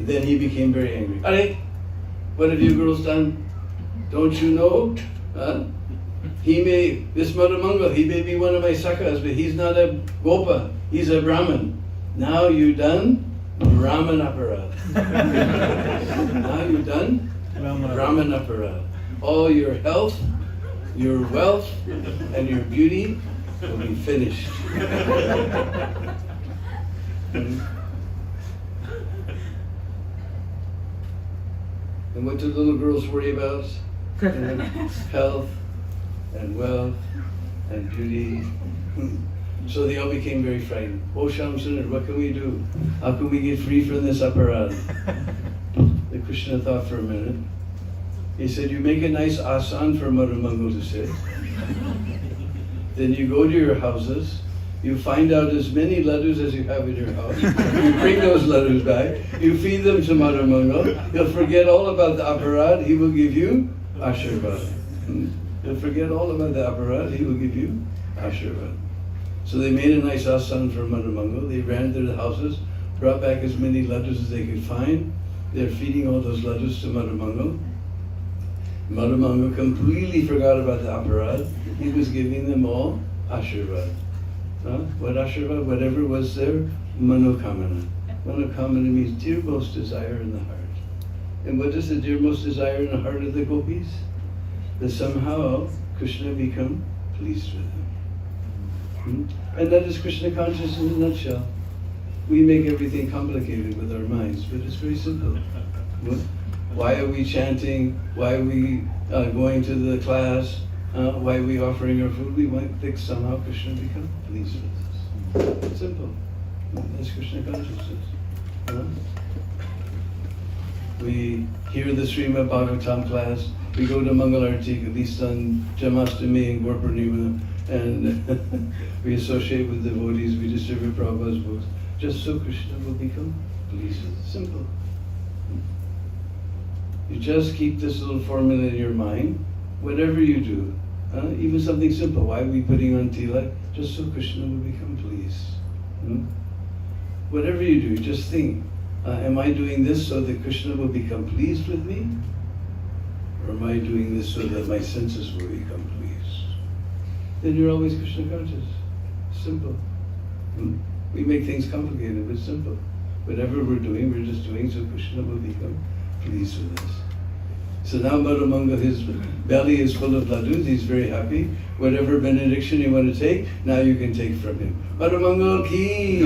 Then he became very angry. Are, what have you girls done? Don't you know? This Madhumangal, he may be one of my sakhas, but he's not a gopa, he's a Brahmin. Now you done Brahman aparad. Now you done Brahman aparad. All your health, your wealth, and your beauty will be finished. And what do little girls worry about? Health and wealth and beauty. So they all became very frightened. Oh Shamsundar, what can we do? How can we get free from this aparad? The Krishna thought for a minute. He said, you make a nice asan for Madhumangal to sit. Then you go to your houses, you find out as many laddus as you have in your house. You bring those laddus back, you feed them to Madhumangal. He'll forget all about the aparad, he will give you ashirvad. He'll forget all about the aparad, he will give you ashirvad. So they made a nice asan for Madhumangal. They ran to the houses, brought back as many laddus as they could find. They're feeding all those laddus to Madhumangal. Madhumangal completely forgot about the aparad. He was giving them all ashirvad. What ashirvad? Whatever was their manokamana. Manokamana means dearmost desire in the heart. And what is the dearmost desire in the heart of the gopis? That somehow Krishna become pleased with them. And that is Krishna consciousness in a nutshell. We make everything complicated with our minds, but it's very simple. Why are we chanting? Why are we going to the class? Why are we offering our food? We want that somehow Krishna become pleased with us. It's simple. That's Krishna consciousness. We hear the Srimad Bhagavatam class. We go to Mangalarti, at least on Janmashtami and Gaurpurnima, and we associate with devotees. We distribute Prabhupada's books, just so Krishna will become pleased with us. Simple. You just keep this little formula in your mind, whatever you do, even something simple. Why are we putting on tilak? Just so Krishna will become pleased. Whatever you do, just think, am I doing this so that Krishna will become pleased with me? Or am I doing this so that my senses will become pleased? Then you're always Krishna conscious. Simple. We make things complicated, but simple. Whatever we're doing, we're just doing so Krishna will become pleased with us. So now Madhumangal, his belly is full of laddus, he's very happy. Whatever benediction you want to take, now you can take from him. Madhumangal ki!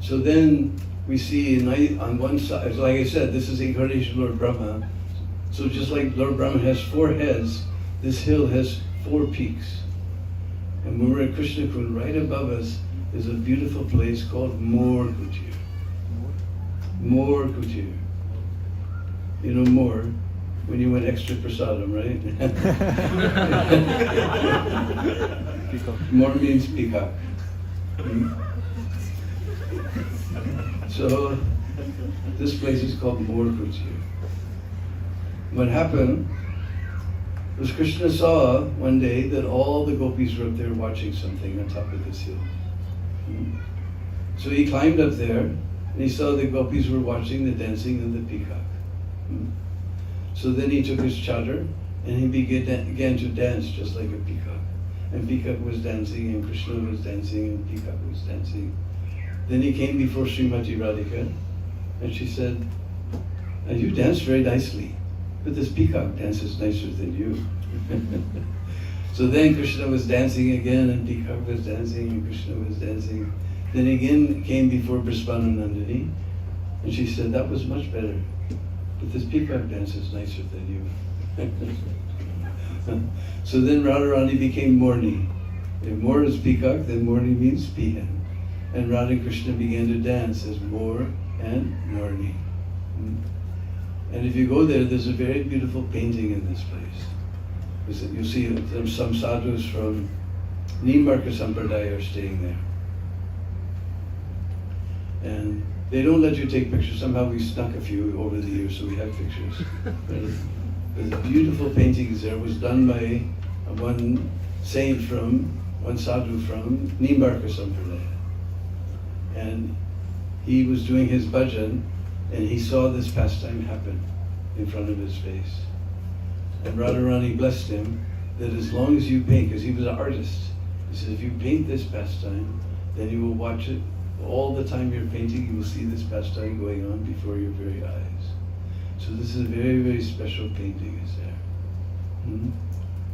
So then we see on one side, like I said, this is incarnation Lord Brahma. So just like Lord Brahma has 4 heads, this hill has 4 peaks. And when we're at Krishna Kund, right above us is a beautiful place called More Kutir. More Kutir. You know more when you went extra prasadam, right? More means peacock. So this place is called More Kutir. What happened was Krishna saw one day that all the gopis were up there watching something on top of this hill. So he climbed up there and he saw the gopis were watching the dancing of the peacock. So then he took his chadar and he began to dance just like a peacock. And peacock was dancing and Krishna was dancing and peacock was dancing. Then he came before Srimati Radhika and she said, you dance very nicely, but this peacock dances nicer than you. So then Krishna was dancing again, and Peacock was dancing, and Krishna was dancing. Then again came before Nandini, and she said, that was much better. But this Peacock dance is nicer than you. So then Radharani became Morni. If Mor is Peacock, then Morni means peahen. And Radha and Krishna began to dance as Mor and Morni. And if you go there, there's a very beautiful painting in this place. You'll see some sadhus from Nimbarka Sampradaya are staying there. And they don't let you take pictures. Somehow we snuck a few over the years, so we have pictures. There's beautiful paintings there. It was done by one sadhu from Nimbarka Sampradaya. And he was doing his bhajan, and he saw this pastime happen in front of his face. And Radharani blessed him that as long as you paint, because he was an artist, he said, if you paint this pastime, then you will watch it all the time you're painting, you will see this pastime going on before your very eyes. So this is a very, very special painting is there.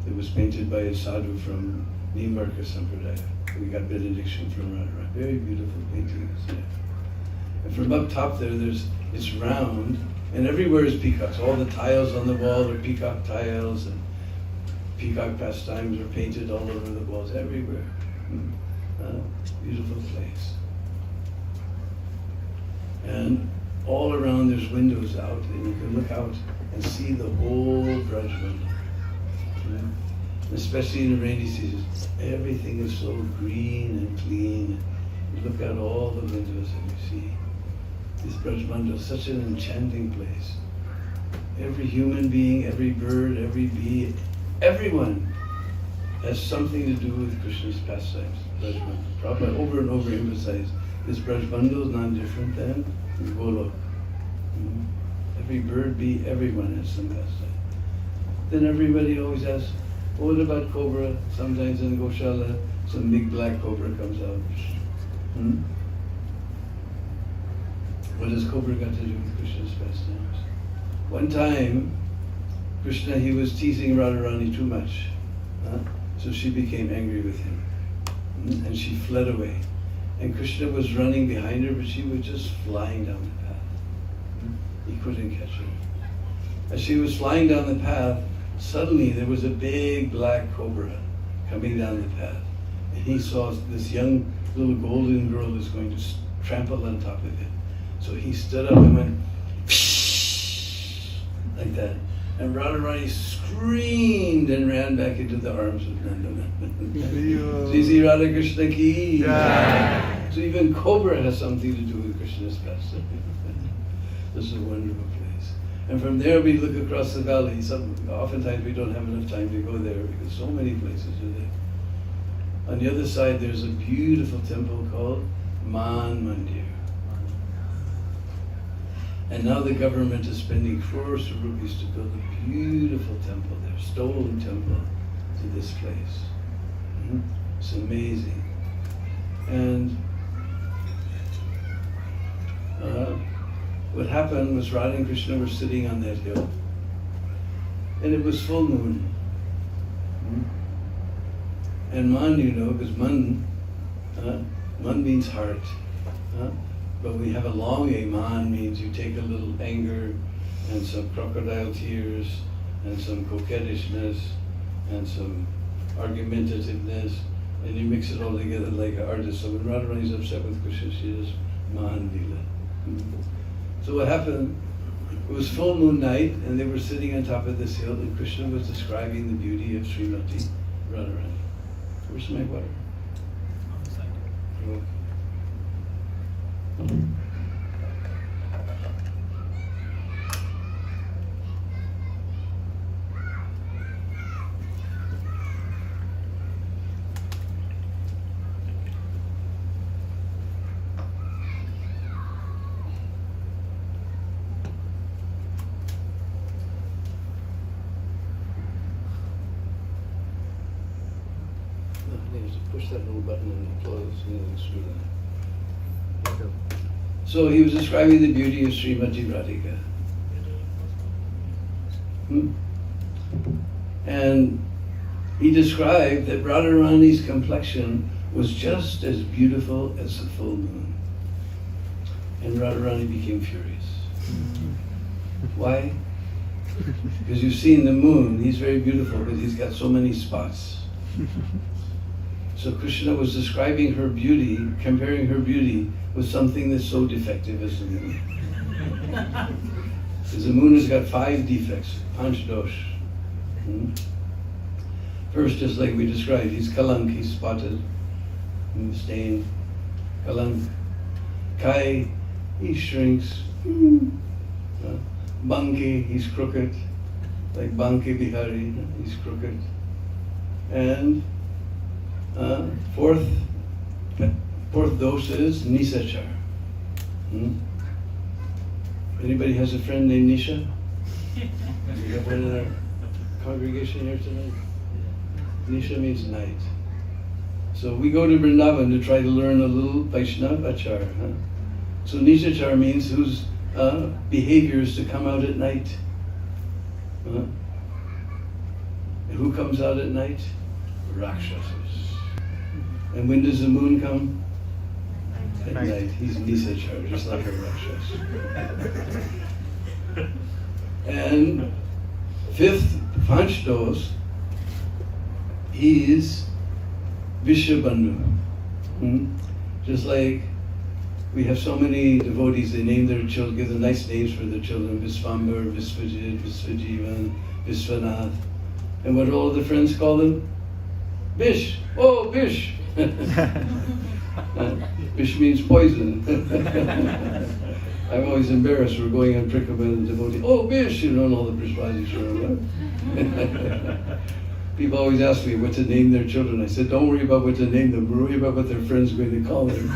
It was painted by a sadhu from Nimbarka Sampradaya. We got benediction from Radharani. Very beautiful painting is there. And from up top there, it's round, and everywhere is peacocks. All the tiles on the wall are peacock tiles, and peacock pastimes are painted all over the walls, everywhere. Beautiful place. And all around there's windows out, and you can look out and see the whole Brajmandal. Especially in the rainy season, everything is so green and clean. You look out all the windows and you see this Brajmandal is such an enchanting place. Every human being, every bird, every bee, everyone has something to do with Krishna's pastimes. Brajmandal. Prabhupada over and over emphasized this Brajmandal is not different than Golok. Every bird, bee, everyone has some pastime. Then everybody always asks, what about cobra? Sometimes in Goshala, some big black cobra comes out. What has cobra got to do with Krishna's pastimes? One time, Krishna, he was teasing Radharani too much. So she became angry with him. And she fled away. And Krishna was running behind her, but she was just flying down the path. He couldn't catch her. As she was flying down the path, suddenly there was a big black cobra coming down the path. And he saw this young little golden girl was going to trample on top of it. So he stood up and went like that. And Radharani screamed and ran back into the arms of Nanda. Sri Radha Krishna ki. Yeah. So even cobra has something to do with Krishna's pastime. This is a wonderful place. And from there we look across the valley. Oftentimes we don't have enough time to go there because so many places are there. On the other side there's a beautiful temple called Man Mandir. And now the government is spending crores of rupees to build a beautiful temple there, stone temple to this place. It's amazing. And what happened was Radha and Krishna were sitting on that hill. And it was full moon. And Man, because Man means heart. But we have a long A. Man means you take a little anger and some crocodile tears and some coquettishness and some argumentativeness, and you mix it all together like an artist. So when Radharani is upset with Krishna, she does Man Lila. So what happened, it was full moon night, and they were sitting on top of this hill, and Krishna was describing the beauty of Srimati Radharani. Where's my water? Okay. Push that little button and it closes and then screw that. So he was describing the beauty of Srimati Radhika. And he described that Radharani's complexion was just as beautiful as the full moon. And Radharani became furious. Why? Because you've seen the moon, he's very beautiful, but he's got so many spots. So Krishna was describing her beauty, comparing her beauty with something that's so defective as the moon. Because the moon has got 5 defects, panch dosh. First, just like we described, he's kalank, he's spotted, stained, kalank. Kai, he shrinks. Banki, he's crooked, like Banki Bihari, he's crooked. And fourth dosha is nisachar. Anybody has a friend named Nisha? You have one in our congregation here tonight? Nisha means night. So we go to Vrindavan to try to learn a little Vaishnava achar. So Nishachar means whose behavior is to come out at night. And who comes out at night? Rakshasas. And when does the moon come? At night. He's Nisachar, just like a Rakshas. And fifth, Panchdos, he is Vishabandhu. Just like we have so many devotees, they name their children, give them nice names for their children, Visvambar, Visvajit, Visvajivan, Visvanath. And what do all the friends call them? Bish. Oh, Bish. Bish means poison. I'm always embarrassed. We're going on Prikaba and devotee. Oh, Bish, you know all the Brishwazi Shura. People always ask me what to name their children. I said, don't worry about what to name them. Worry about what their friends are going to call them.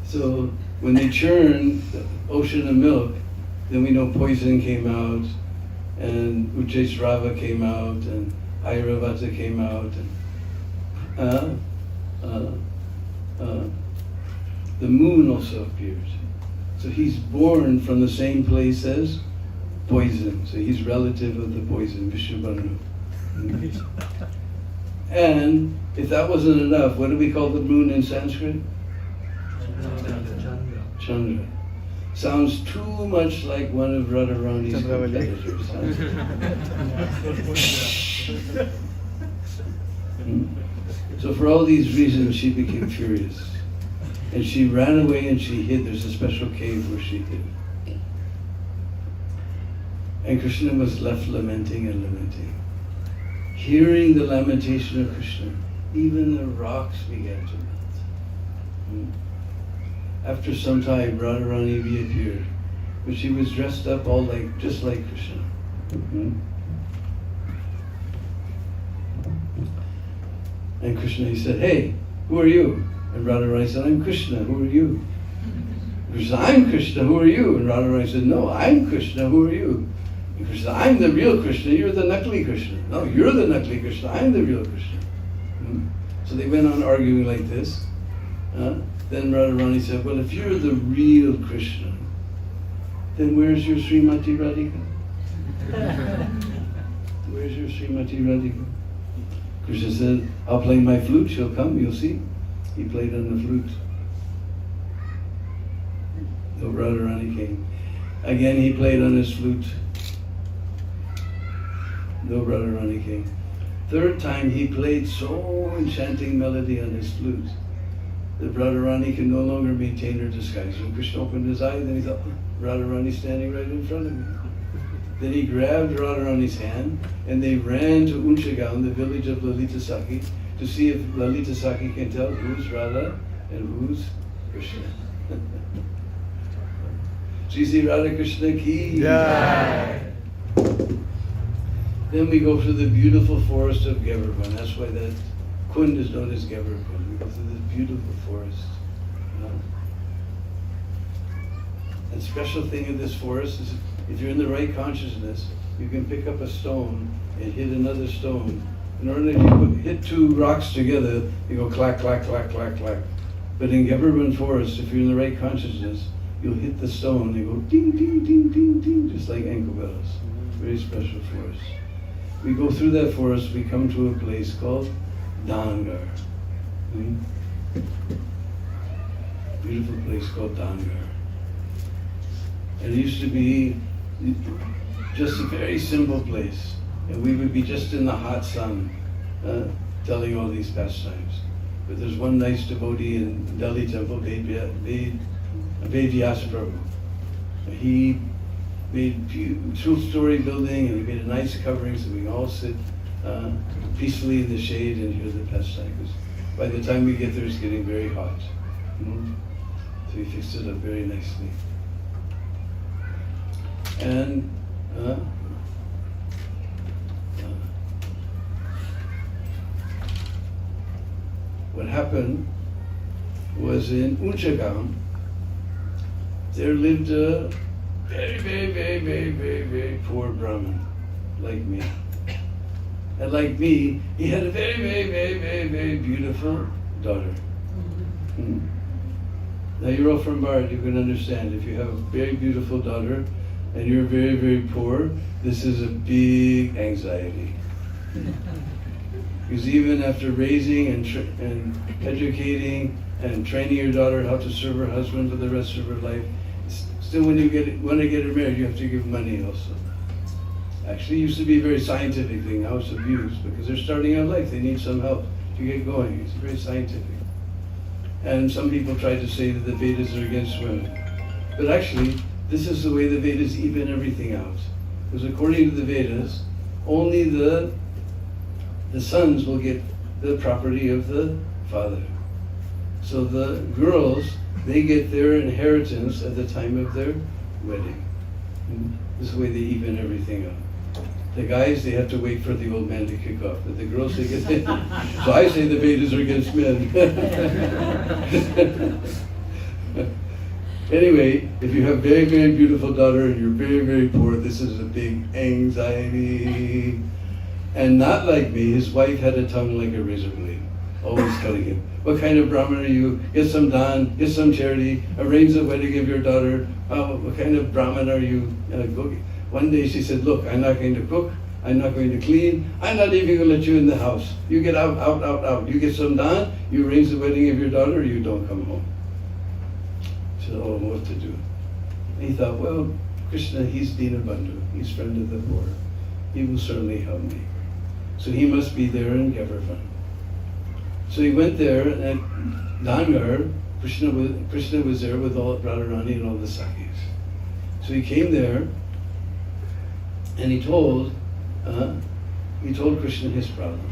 So when they churn the ocean of milk, then we know poison came out, and Ujjaisrava came out, and Airavata came out, and the moon also appeared. So he's born from the same place as poison. So he's relative of the poison, Vishabandhu. And if that wasn't enough, what do we call the moon in Sanskrit? Chandra. Sounds too much like one of Radharani's competitors. So for all these reasons, she became furious. And she ran away and she hid. There's a special cave where she hid. And Krishna was left lamenting and lamenting. Hearing the lamentation of Krishna, even the rocks began to melt. After some time, Radharani reappeared, but she was dressed up all just like Krishna. And Krishna, he said, "Hey, who are you?" And Radharani said, "I'm Krishna, who are you?" Krishna, "I'm Krishna, who are you?" And Radharani said, "No, I'm Krishna, who are you?" And Krishna, "I'm the real Krishna, you're the Nakli Krishna." "No, you're the Nakli Krishna, I'm the real Krishna." So they went on arguing like this. Then Radharani said, "Well, if you're the real Krishna, then where's your Srimati Radhika? Where's your Srimati Radhika?" Krishna said, "I'll play my flute, she'll come, you'll see." He played on the flute. No Radharani came. Again he played on his flute. No Radharani came. Third time he played so enchanting melody on his flute that Radharani could no longer maintain her disguise. When Krishna opened his eye, then he thought, Radharani's standing right in front of me. Then he grabbed Radharani's hand and they ran to Unchagaon, the village of Lalita Sakhi, to see if Lalita Sakhi can tell who's Radha and who's Krishna. Shri Sri Radha Krishna ki jai. Then we go through the beautiful forest of Gavarban. That's why that Kund is known as Gavarban. We go through this beautiful forest. And special thing in this forest is if you're in the right consciousness, you can pick up a stone and hit another stone. In order if you hit two rocks together, you go clack, clack, clack, clack, clack. But in Gabarban forest, if you're in the right consciousness, you'll hit the stone, they go ding, ding, ding, ding, ding, just like ankle bells. Very special forest. We go through that forest, we come to a place called Dangar. Beautiful place called Dangar. And it used to be just a very simple place. And we would be just in the hot sun telling all these pastimes. But there's one nice devotee in Delhi temple, Vedyas Prabhu. He made two-story building and he made a nice covering so we can all sit peacefully in the shade and hear the pastimes. By the time we get there, it's getting very hot. So he fixed it up very nicely. And what happened was in Unchagam, there lived a very, very, very, very, very, very poor Brahmin, like me. And like me, he had a very, very, very, very, very beautiful daughter. Now you're all from Bharat, you can understand. If you have a very beautiful daughter and you're very, very poor, this is a big anxiety. Because even after raising and educating and training your daughter how to serve her husband for the rest of her life, still when you want to get her married, you have to give money also. Actually, it used to be a very scientific thing. Now it's abused because they're starting out life. They need some help to get going. It's very scientific. And some people try to say that the Vedas are against women. But actually, this is the way the Vedas even everything out. Because according to the Vedas, only the sons will get the property of the father. So the girls, they get their inheritance at the time of their wedding. This is the way they even everything out. The guys, they have to wait for the old man to kick off. But the girls, they get it. So I say the Vedas are against men. Anyway, if you have very, very beautiful daughter and you're very, very poor, this is a big anxiety. And not like me, his wife had a tongue like a razor blade, always telling him, what kind of Brahmin are you? Get some dhan, get some charity, arrange the wedding of your daughter. What kind of Brahmin are you? One day she said, look, I'm not going to cook, I'm not going to clean, I'm not even going to let you in the house. You get out, out, out, out. You get some dhan, you arrange the wedding of your daughter, or you don't come home. She said, oh, what to do? And he thought, well, Krishna, he's Deena Bandhu, he's friend of the poor. He will certainly help me. So he must be there in Gavarvan. So he went there, and at Dangar, Krishna was there with all Radharani and all the Sakhis. So he came there, and he told Krishna his problem.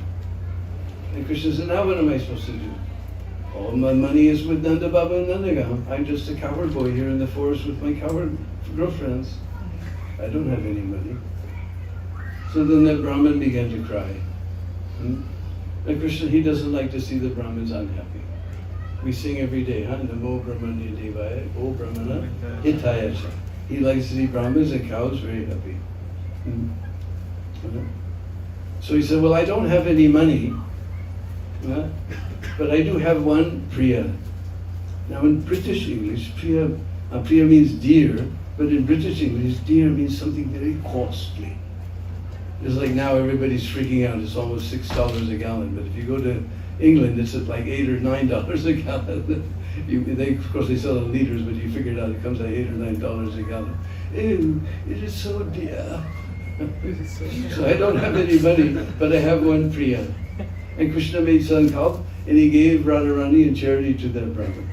And Krishna said, now what am I supposed to do? All my money is with Nanda Baba and Nandagam. I'm just a coward boy here in the forest with my coward girlfriends. I don't have any money. So then the Brahmin began to cry. And Krishna, he doesn't like to see the Brahmins unhappy. We sing every day, Namo Brahmanya Devaya, O Brahmana Hitaya Cha. He likes to see Brahmins and cows very happy. So he said, well, I don't have any money, but I do have one Priya. Now in British English, Priya means dear, but in British English, dear means something very costly. It's like now everybody's freaking out, it's almost $6 a gallon, but if you go to England, it's at like $8 or $9 a gallon. Of course they sell it in liters, but you figure it out, it comes at $8 or $9 a gallon. Ew, it is so dear. So I don't have any money, but I have one Priya. And Krishna made sankalp, and he gave Radharani in charity to that Brahmin.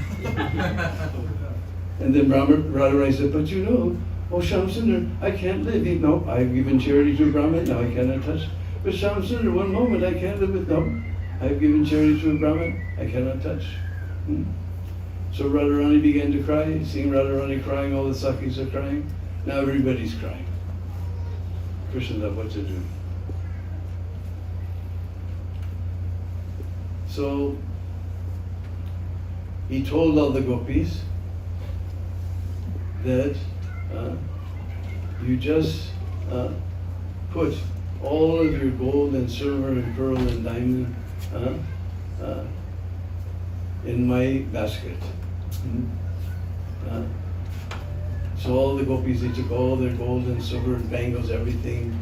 And then Radharani said, but you know, oh Shamsundar, I can't live. No, I've given charity to a Brahmin, now I cannot touch. But Shamsundar, one moment, I can't live with, no. I've given charity to a Brahmin, I cannot touch. So Radharani began to cry, seeing Radharani crying, all the Sakhis are crying. Now everybody's crying. Krishna thought what to do. So he told all the gopis that you just put all of your gold and silver and pearl and diamond in my basket. So all the gopis, they took all their gold and silver and bangles, everything,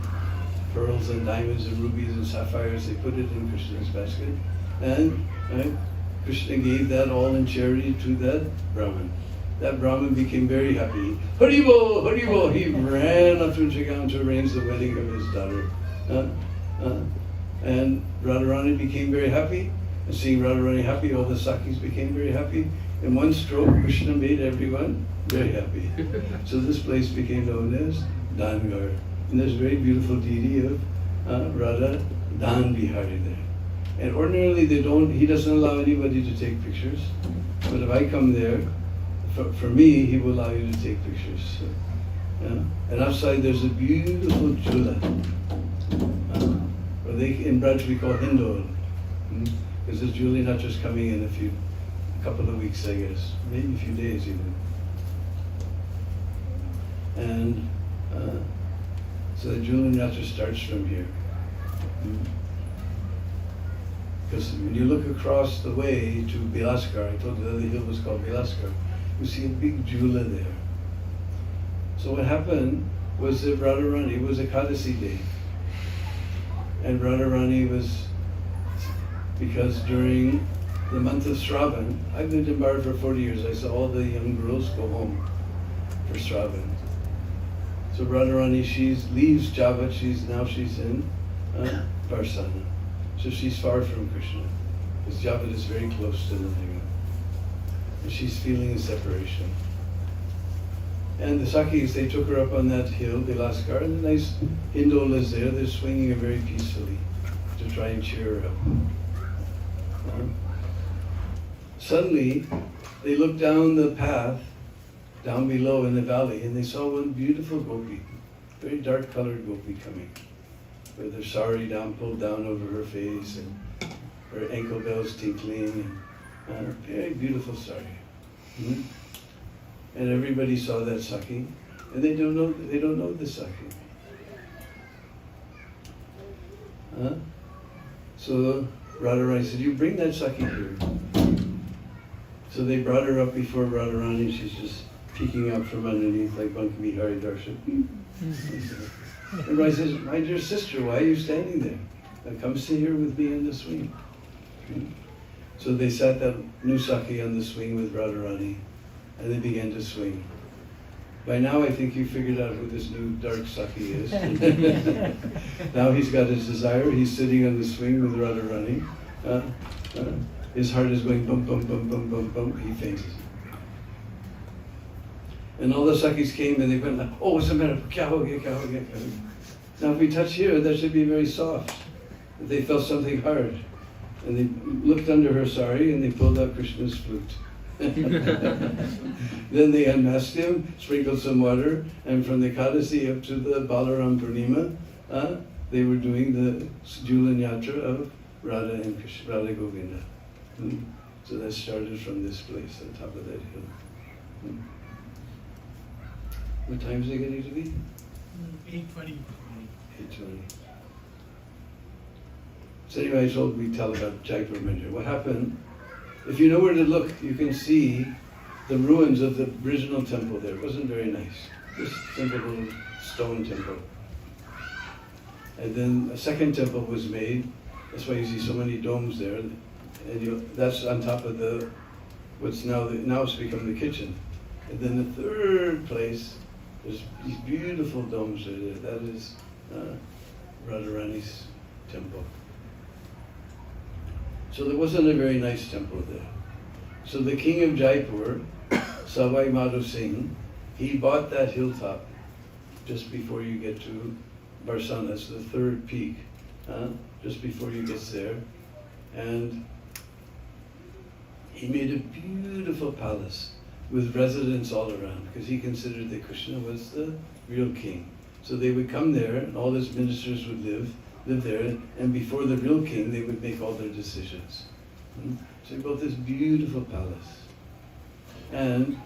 pearls and diamonds and rubies and sapphires, they put it in Krishna's basket. And Krishna gave that all in charity to that Brahmin. That Brahmin became very happy. Haribo, Haribo! He ran up to Jagan to arrange the wedding of his daughter. And Radharani became very happy. And seeing Radharani happy, all the Sakis became very happy. In one stroke, Krishna made everyone very happy. So this place became known as Dangar. And there's a very beautiful deity of Radha Dan Bihari there. And ordinarily he doesn't allow anybody to take pictures. But if I come there, for me, he will allow you to take pictures. So, and outside there's a beautiful jula. In Braj we call Hindol. Because there's Julie not just coming in a couple of weeks, I guess, maybe a few days even. And so the Julian Yatra starts from here. Because when you look across the way to Bilaskar, I told you the other hill was called Bilaskar, you see a big jula there. So what happened was that Radharani, it was a Ekadasi day. And Radharani was, because during the month of Shravan, I've lived in Bharat for 40 years, I saw all the young girls go home for Shravan. So Radharani, she leaves Java, she's in Varsana. So she's far from Krishna, because Java is very close to Nandina. And she's feeling a separation. And the Sakis, they took her up on that hill, Bilaskar, and the nice Hindol is there, they're swinging her very peacefully to try and cheer her up. Suddenly, they looked down the path, down below in the valley, and they saw one beautiful gopi, very dark colored gopi coming, with her sari pulled down over her face, and her ankle bells tinkling, and a very beautiful sari. And everybody saw that Saki, and they don't know the Saki. So Radharani said, "You bring that Saki here." So they brought her up before Radharani. She's just peeking out from underneath like Bankami Hari Darshan. Everybody says, "My dear sister, why are you standing there? Now come sit here with me on the swing." So they sat that new Saki on the swing with Radharani, and they began to swing. By now I think you figured out who this new dark Saki is. Now he's got his desire, he's sitting on the swing with Radharani. His heart is going bum bum bum bum bum bum, he faints. And all the Sakis came and they went, "Oh, what's the matter? Kya ho gaya, kya ho gaya, kya ho gaya?" Now if we touch here, that should be very soft. But they felt something hard. And they looked under her sari and they pulled out Krishna's flute. Then they unmasked him, sprinkled some water, and from the Ekadasi up to the Balaram Purnima, they were doing the Julan Yatra of Radha and Krishna, Radha Govinda. So that started from this place on top of that hill. What time is it getting to be? 8:20. 8:20. So anyway, I told we tell about Jaipur Mandir. What happened? If you know where to look, you can see the ruins of the original temple there. It wasn't very nice. This simple little stone temple. And then a second temple was made. That's why you see so many domes there. And that's on top of what's now it's become the kitchen. And then the third place, there's these beautiful domes there. That is Radharani's temple. So there wasn't a very nice temple there. So the king of Jaipur, Savai Madhu Singh, he bought that hilltop just before you get to Barsana. That's the third peak, just before you get there. And he made a beautiful palace with residents all around because he considered that Krishna was the real king. So they would come there and all his ministers would live there, and before the real king, they would make all their decisions. So he built this beautiful palace. And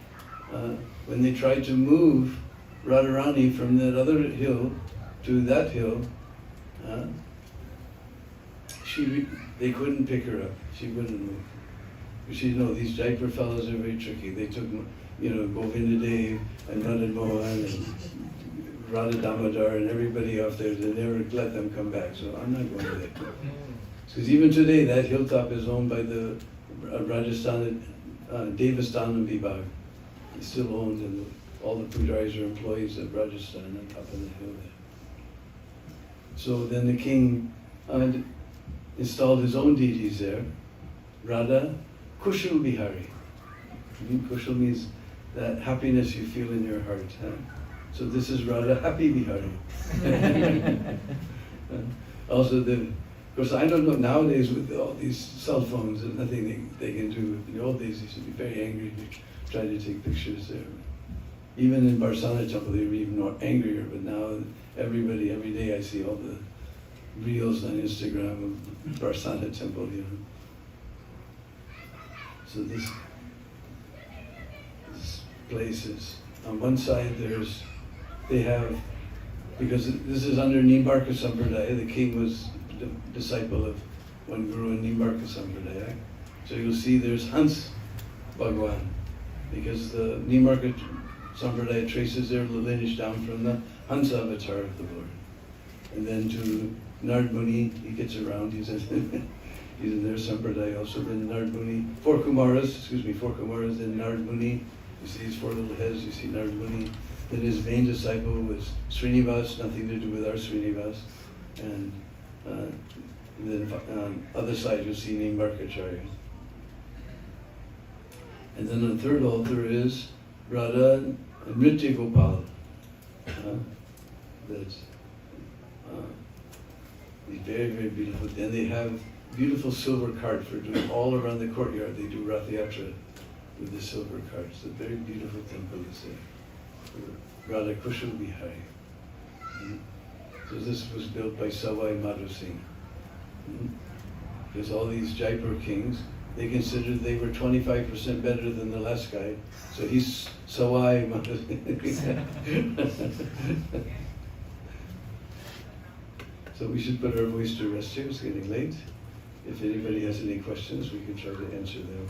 when they tried to move Radharani from that other hill to that hill, they couldn't pick her up. She wouldn't move. You see, no, these Jaipur fellows are very tricky. They took, Govinda Dev and Radha Mohan and Radha Damodar and everybody off there. They never let them come back. So I'm not going there. Because even today, that hilltop is owned by the Rajasthan Devasthan Vibhag. It's still owned, and all the pujaris are employees of Rajasthan on top of the hill there. So then the king installed his own deities there. Radha Kushal Bihari. Kushal means that happiness you feel in your heart. Huh? So this is Radha Happy Bihari. Also, of course, I don't know nowadays with all these cell phones and nothing they can do. In the old days, they used to be very angry to try to take pictures there. Even in Barsana temple, they were even more angrier. But now, every day, I see all the reels on Instagram of Barsana temple. So this place is on one side. They have, because this is under Nimbarka Sampradaya. The king was the disciple of one guru in Nimbarka Sampradaya. So you'll see there's Hans Bhagwan, because the Nimbarka Sampradaya traces their lineage down from the Hansa avatar of the Lord. And then to Nard Muni, he gets around, he's in their Sampradaya also. Then Nard Muni, four Kumaras, then Nard Muni. You see his four little heads, you see Nard Muni. Then his main disciple was Srinivas, nothing to do with our Srinivas. And then on the other side you'll see Nimbarkacharya. And then on the third altar is Radha and Nritya Gopal. That's very, very beautiful. Then they have beautiful silver cart for doing all around the courtyard. They do Rath Yatra with the silver cart. It's a very beautiful temple, is there. Radha Kushal Bihari. So this was built by Sawai Madhu Singh. Because all these Jaipur kings, they considered they were 25% better than the last guy. So he's Sawai Madhu Singh. So we should put our voice to rest here. It's getting late. If anybody has any questions, we can try to answer them.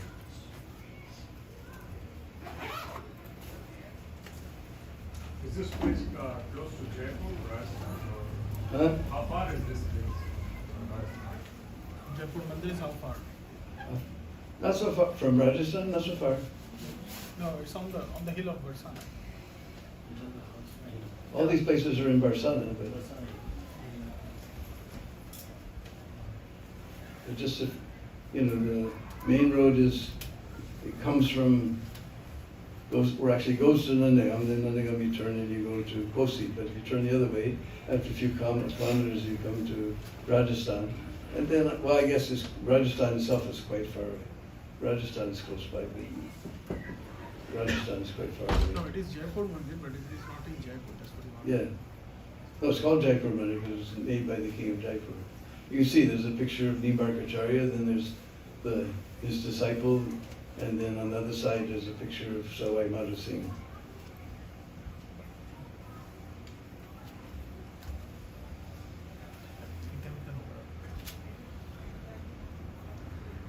Is this place close to Jaipur, Rajasthan? Huh? How far is this place? Jaipur Mandir is how far? Not so far from Rajasthan, not so far. No, it's on the hill of Barsana. All these places are in Barsana, but they're just, the main road goes to Nandegam, then Nandegam you turn and you go to Kosi, but if you turn the other way, after a few kilometers you come to Rajasthan. And then, well, I guess Rajasthan itself is quite far away. Rajasthan is close by, but Rajasthan is quite far away. No, it is Jaipur Mandir, but it is not in Jaipur. That's what you want. Yeah. No, it's called Jaipur Mandir because it was made by the king of Jaipur. You can see there's a picture of Nimbarkacharya, then there's his disciple, and then on the other side there's a picture of Sawai Madhu Singh.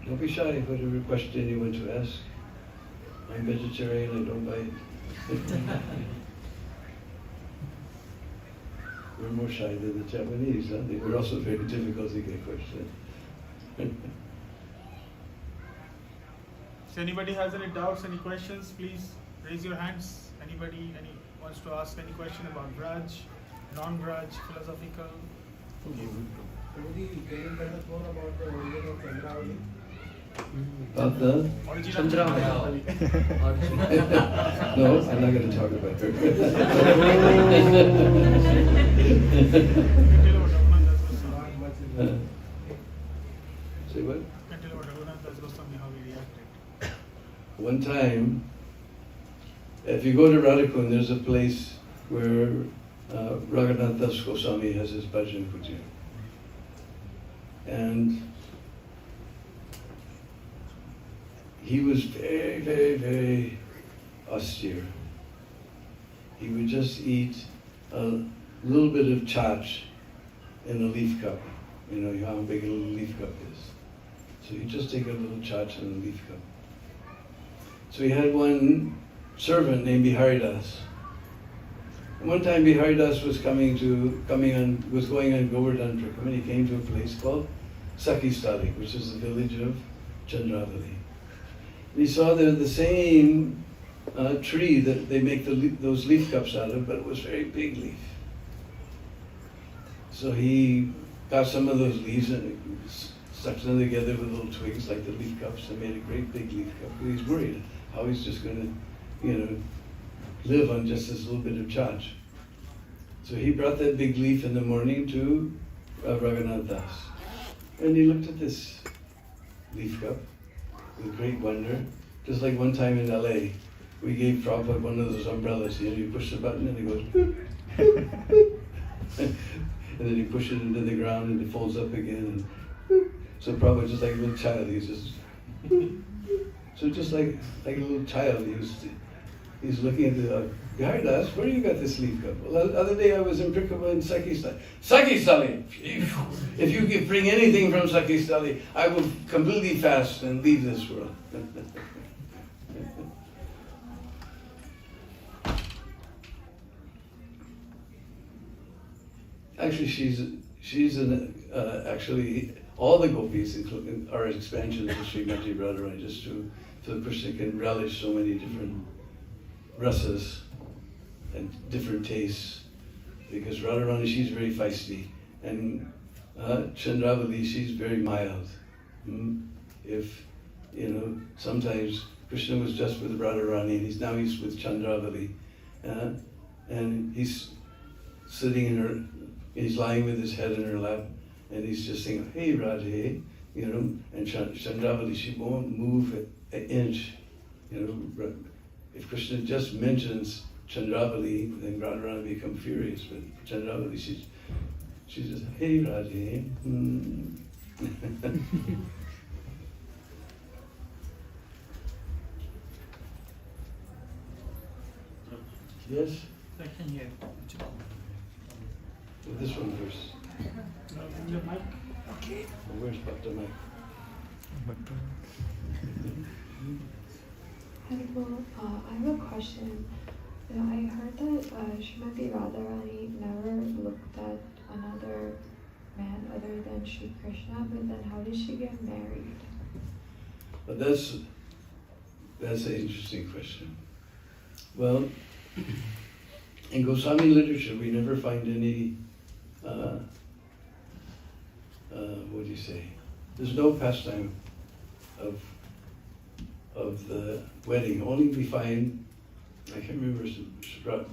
Don't be shy, whatever question you want to ask. I'm vegetarian, I don't bite. We're more shy than the Japanese, huh? They were also very difficult to get questions. So anybody has any doubts, any questions, please raise your hands. Anybody wants to ask any question about Raj, non-Raj, philosophical? Prabhuji, can you tell us more about the origin of Chandravali? About the? Chandravali. No, I'm not going to talk about her. Say what? One time, if you go to Radhakund, there's a place where Raghunath Das Goswami has his bhajan puja. And he was very, very, very austere. He would just eat a little bit of chach in a leaf cup. You know how big a little leaf cup is. So you just take a little chach in a leaf cup. So he had one servant named Biharidas. And one time Biharidas was going on Govardhan trip, and he came to a place called Sakistali, which is the village of Chandravali. And he saw there the same tree that they make those leaf cups out of, but it was very big leaf. So he got some of those leaves and stuck them together with little twigs like the leaf cups and made a great big leaf cup. But he's worried how he's just going to, live on just this little bit of charge. So he brought that big leaf in the morning to Raghunath Das. And he looked at this leaf cup with great wonder. Just like one time in LA, we gave Prabhupada one of those umbrellas. You push the button and it goes boop, boop, boop. And then you push it into the ground and it folds up again. And boop. So Prabhupada, just like a little child, he's just boop, boop. So just like a little child, he's looking at the Haridas, where you got this leaf cup? Well, the other day I was in Prikava in Sakistali. Sakistali! If you could bring anything from Sakistali, I will completely fast and leave this world. Actually, actually all the gopis, including our expansions of Srimati Radharani, just to Krishna can relish so many different rasas and different tastes, because Radharani, she's very feisty, and Chandravali, she's very mild. If, sometimes Krishna was just with Radharani, and he's with Chandravali, and he's sitting he's lying with his head in her lap, and he's just saying, "Hey Radhe," and Chandravali, she won't move an inch, If Krishna just mentions Chandravali, then Radharani become furious. But Chandravali, she's just, "Hey Radhe." Yes? Question here. Well, this one first. Your mic. Okay. Well, where's the mic? Hello, I have a question. I heard that Srimati Radharani never looked at another man other than Shri Krishna, but then how did she get married? But that's an interesting question. Well, in Goswami literature, we never find any, what do you say? There's no pastime of the wedding. Only we find, I can't remember,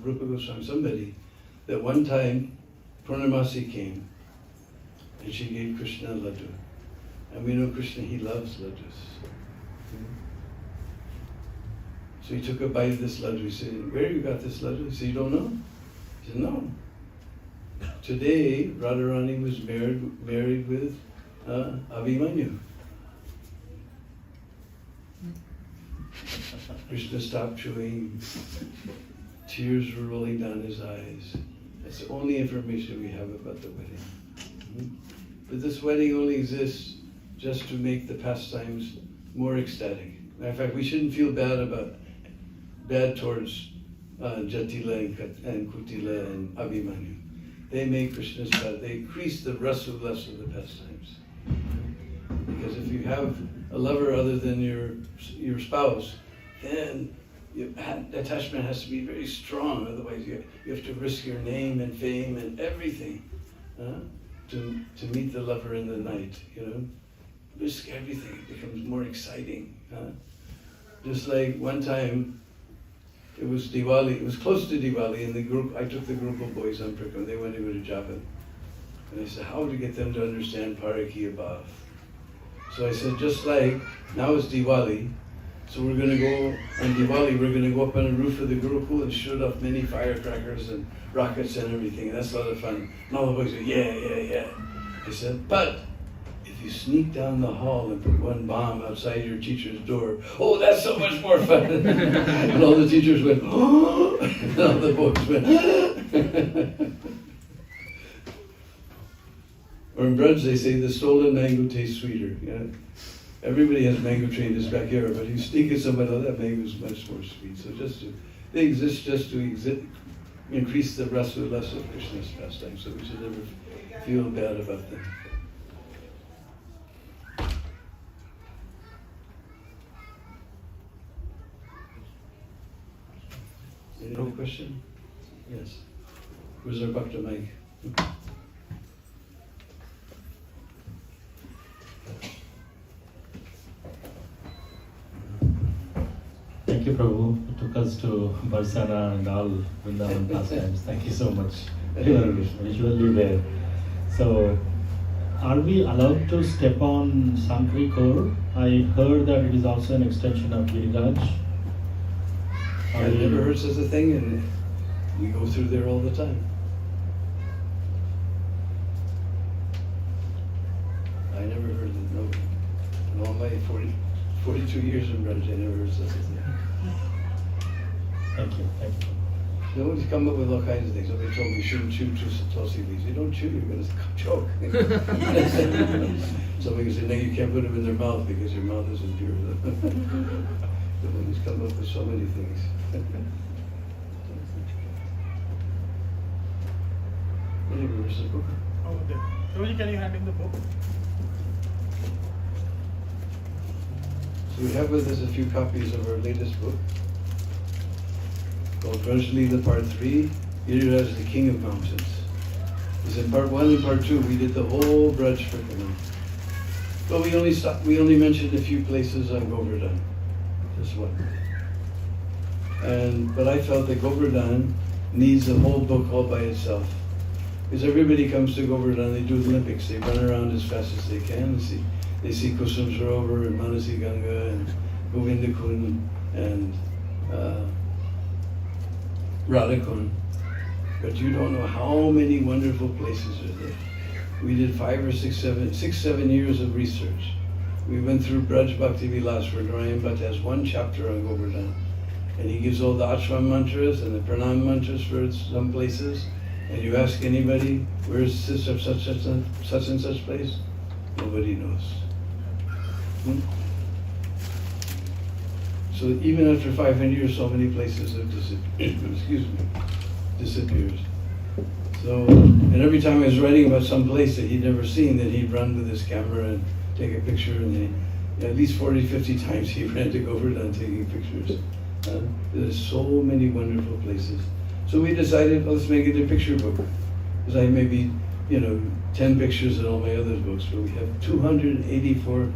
Rupa Goswami, somebody, that one time Purnamasi came and she gave Krishna a laddu. And we know Krishna, he loves laddus. So he took a bite of this laddu. He said, "Where you got this laddu?" He said, "You don't know?" He said, "No. Today, Radharani was married with Abhimanyu." Krishna stopped chewing. Tears were rolling down his eyes. That's the only information we have about the wedding. But this wedding only exists just to make the pastimes more ecstatic. Matter of fact, we shouldn't feel bad towards Jatila and Kutila and Abhimanyu. They make Krishna's path. They increase the rasulas of the pastimes. Because if you have a lover other than your spouse, then attachment has to be very strong. Otherwise, you have to risk your name and fame and everything to meet the lover in the night. Risk everything. It becomes more exciting. Just like one time, it was Diwali. It was close to Diwali, and I took the group of boys on Prikam. They went to go to Japan, and I said, "How to get them to understand Paraki above?" So I said, just like now it's Diwali, so we're going to go on Diwali. We're going to go up on the roof of the Gurukul and shoot off many firecrackers and rockets and everything. And that's a lot of fun. And all the boys go, yeah. I said, but if you sneak down the hall and put one bomb outside your teacher's door, oh, that's so much more fun. And all the teachers went, oh, and all the boys went, or in Braj they say the stolen mango tastes sweeter. Everybody has mango tree in his backyard, but you sneak at somebody, oh, that mango is much more sweet. So they exist just to increase the rasa of Krishna's pastime. So we should never feel bad about them. Any other question? Yes. Where's our Bhakta mic? Thank you, Prabhu. You took us to Barsana and all Vrindavan pastimes. Thank you so much. You are visually there. So, are we allowed to step on Sankri Kor? I heard that it is also an extension of Giriraj. I never heard such a thing, and we go through there all the time. I never heard it, no. In all my 42 years in Braj, I never heard such a thing. Thank you. They always come up with all kinds of things. Somebody told me you shouldn't chew tulsi leaves. You don't chew, you're going to choke. Somebody said, no, you can't put them in their mouth because your mouth isn't pure. They always come up with so many things. Where's the book? Over there. Prabhuji, can you hand him the book? So we have with us a few copies of our latest book called Braj Leela Part 3, Giriraj is the King of Mountains. It's in Part 1 and Part 2, we did the whole Braj Frikamana. But we only mentioned a few places on Govardhan, just one. But I felt that Govardhan needs a whole book all by itself. Because everybody comes to Govardhan, they do the Olympics, they run around as fast as they can, they see Kusum Sarovar and Manasi Ganga and Govindakund and Radhakund. But you don't know how many wonderful places are there. We did 6-7 years of research. We went through Braj Bhakti Vilas, where Narayan Bhatt has one chapter on Govardhan. And he gives all the ashram mantras and the pranam mantras for some places. And you ask anybody, where's such and such place? Nobody knows. So even after 500 years, so many places have disappeared. So, and every time I was writing about some place that he'd never seen, then he'd run with his camera and take a picture, and at least 40, 50 times he ran to Govardhan taking pictures. There's so many wonderful places. So we decided, let's make it a picture book. Because I have maybe, 10 pictures in all my other books, but we have 284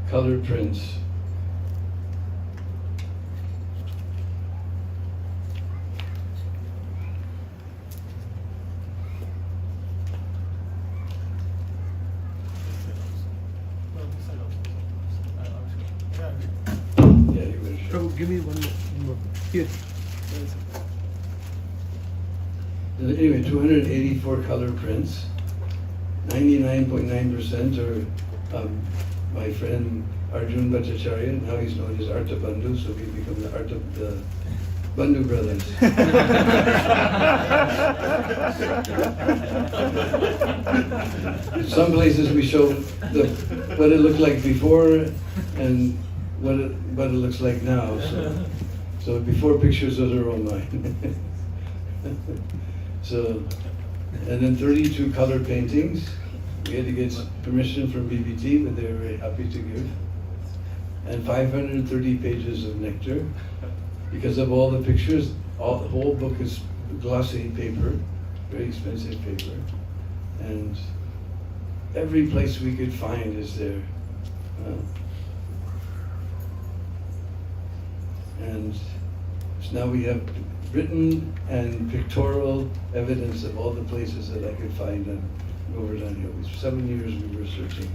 colored prints. Yeah, you better show. Prabhu, give me one more. Here. Anyway, 284 color prints. 99.9% are my friend Arjun Bhattacharya. Now he's known as Arta Bandhu, so we become the Bandhu brothers. Some places we show what it looked like before and what it looks like now. So before pictures, those are all mine. So, and then 32 color paintings. We had to get permission from BBT, but they were very happy to give. And 530 pages of nectar. Because of all the pictures, the whole book is glossy paper, very expensive paper. And every place we could find is there. And so now we have written and pictorial evidence of all the places that I could find on Govardhan Hill. 7 years we were searching.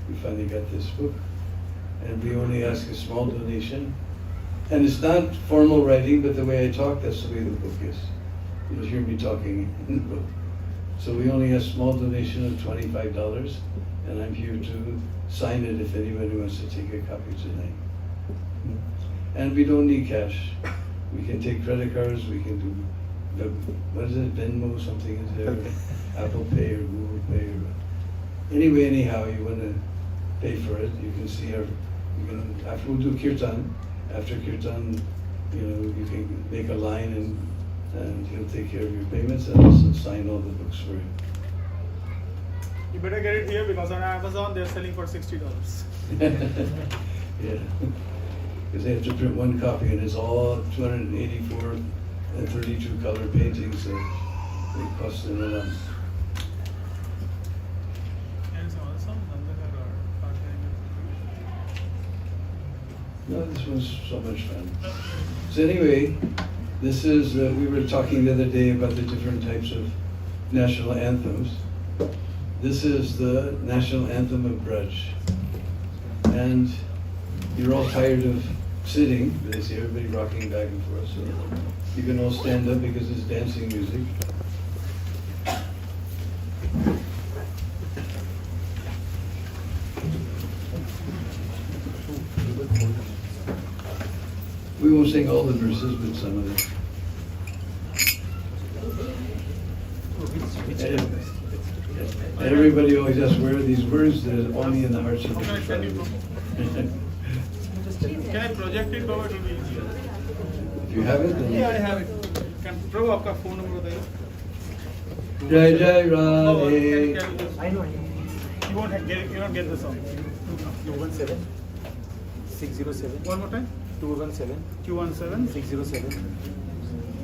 We finally got this book. And we only ask a small donation. And it's not formal writing, but the way I talk, that's the way the book is. You'll hear me talking in the book. So we only ask a small donation of $25, and I'm here to sign it if anybody wants to take a copy tonight. And we don't need cash. We can take credit cards, we can do, what is it, Venmo, something is there, Apple Pay or Google Pay. Anyway, anyhow, you want to pay for it. You can see our, after we do kirtan, after kirtan, you can make a line and he'll take care of your payments and also sign all the books for you. You better get it here because on Amazon they're selling for $60. Yeah, because they have to print one copy and it's all 284 and 32 color paintings, so they cost an amount. No, this was so much fun. So anyway, this is, we were talking the other day about the different types of national anthems. This is the national anthem of Braj. And you're all tired of sitting, but I see everybody rocking back and forth, so you can all stand up because it's dancing music. We won't sing all the verses, but some of them. And everybody always asks, where are these words? They're only in the hearts of the Prabhu. Can I project it or it will be easier? If you have it, then Yeah, I have it. Can Prabhu, आपका phone number बताइए? Jai Jai Oh, Radhe. can you just- I know. You won't get it. You don't get the song. 217 607 One more time. 217 217. 607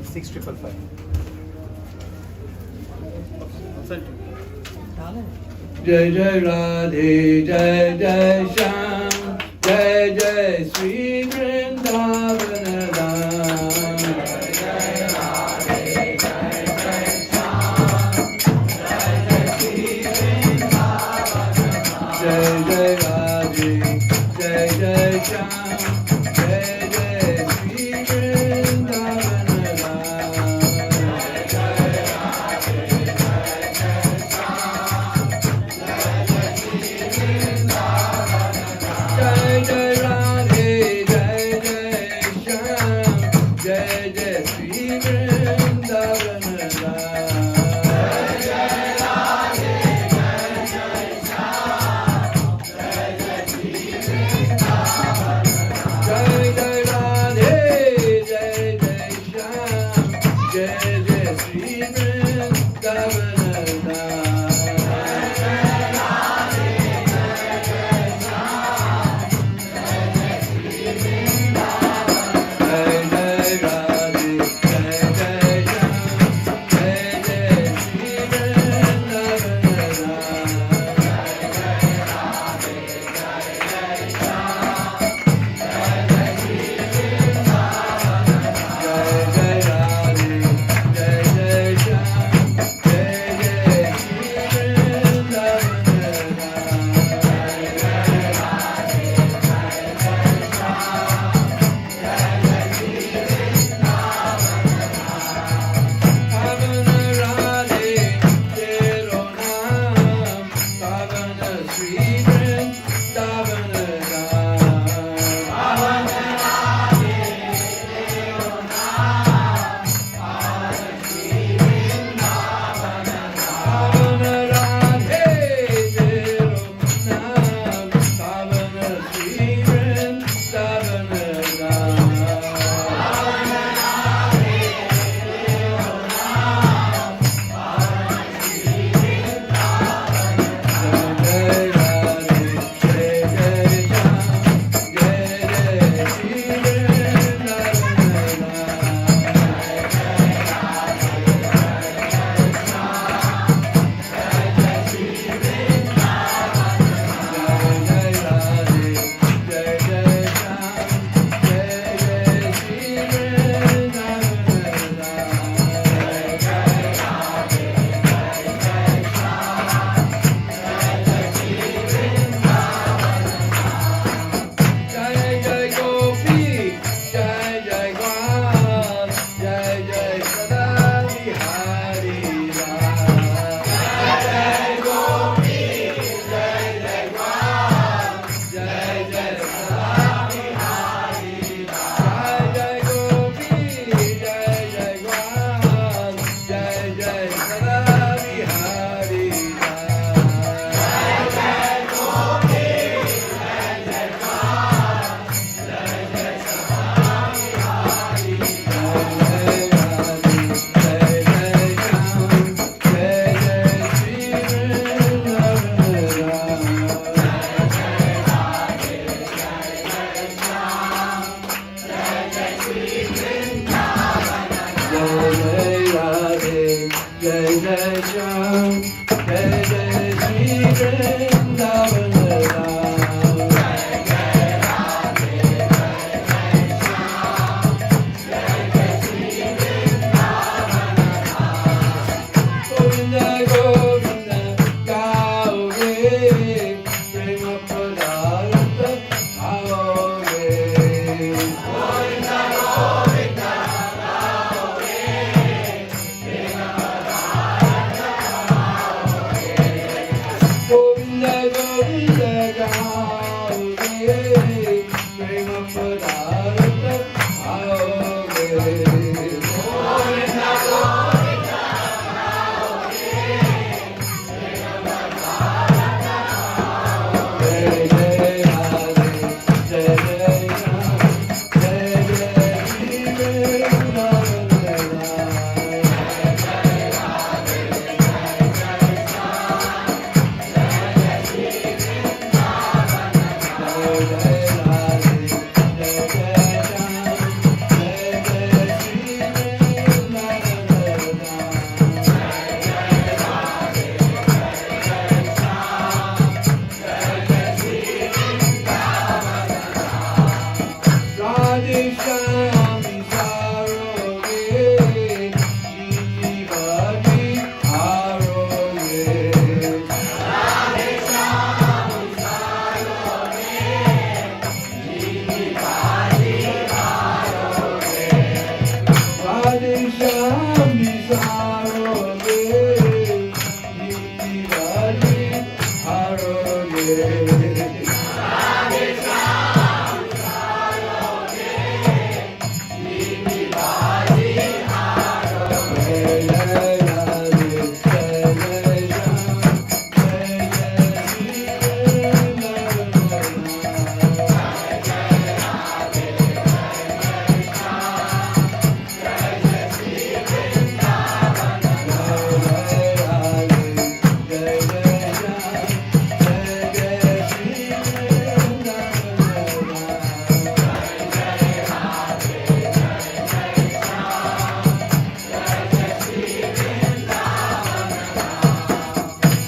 6555. I'll send you. Jai Jai Radhe, Jai Jai Shyam, Jai Jai Sri Vrindavana Dham. Jai Jai Radhe, Jai Jai Shyam, Jai Jai Sri Vrindavana Dham. Jai Jai Radhe, Jai Jai Shyam, Jai Jai Sri Vrindavana Radhe, Jai Jai Shyam, Jai Jai Shri Vrindavan Ram. Govinda Govinda gaoge, prema padartha aoge. Govinda Govinda gaoge, prema padartha aoge. Govinda Govinda gaoge, prema padartha aoge. Govinda Govinda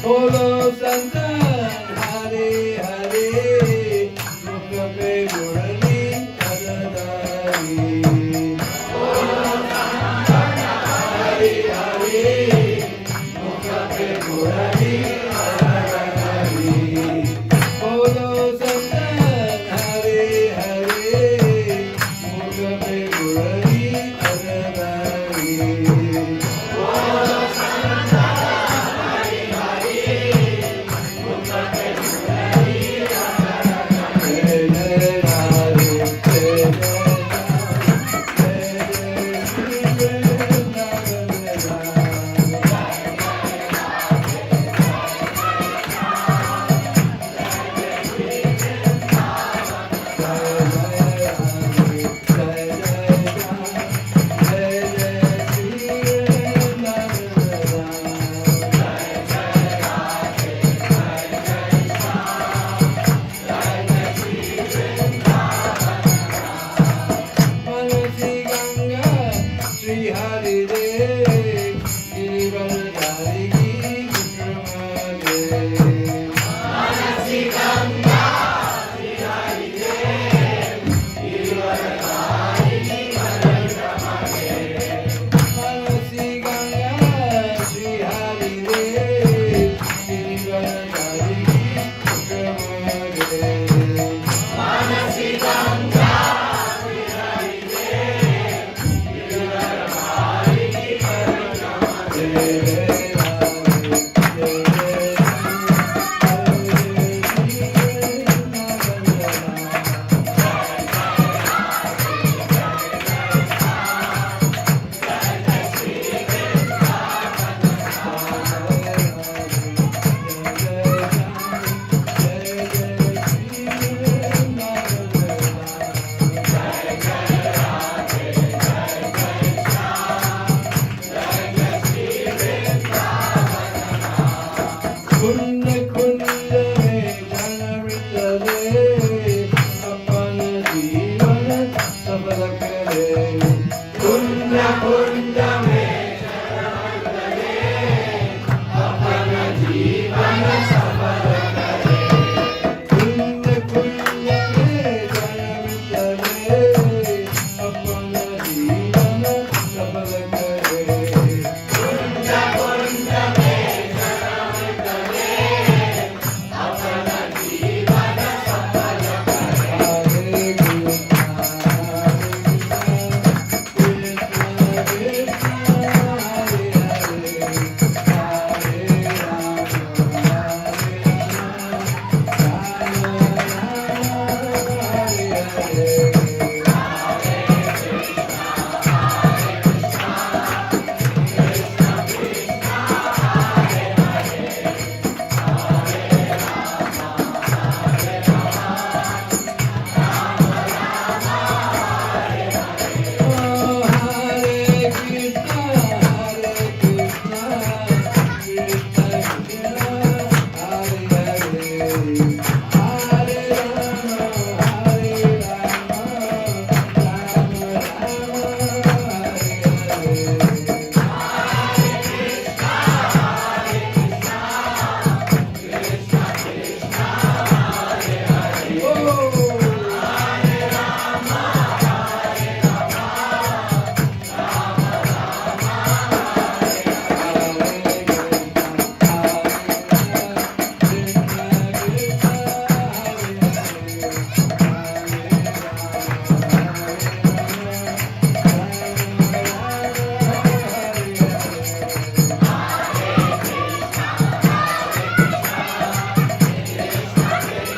Bolo Santan Hare Hare, Mukha pe Murali Adadari. Bolo Santan Hare Hare, Mukha pe Murali Adadari. Bolo Santan Hare Hare, Mukha pe Murali Adadari. Bolo Hari Dev, Girivar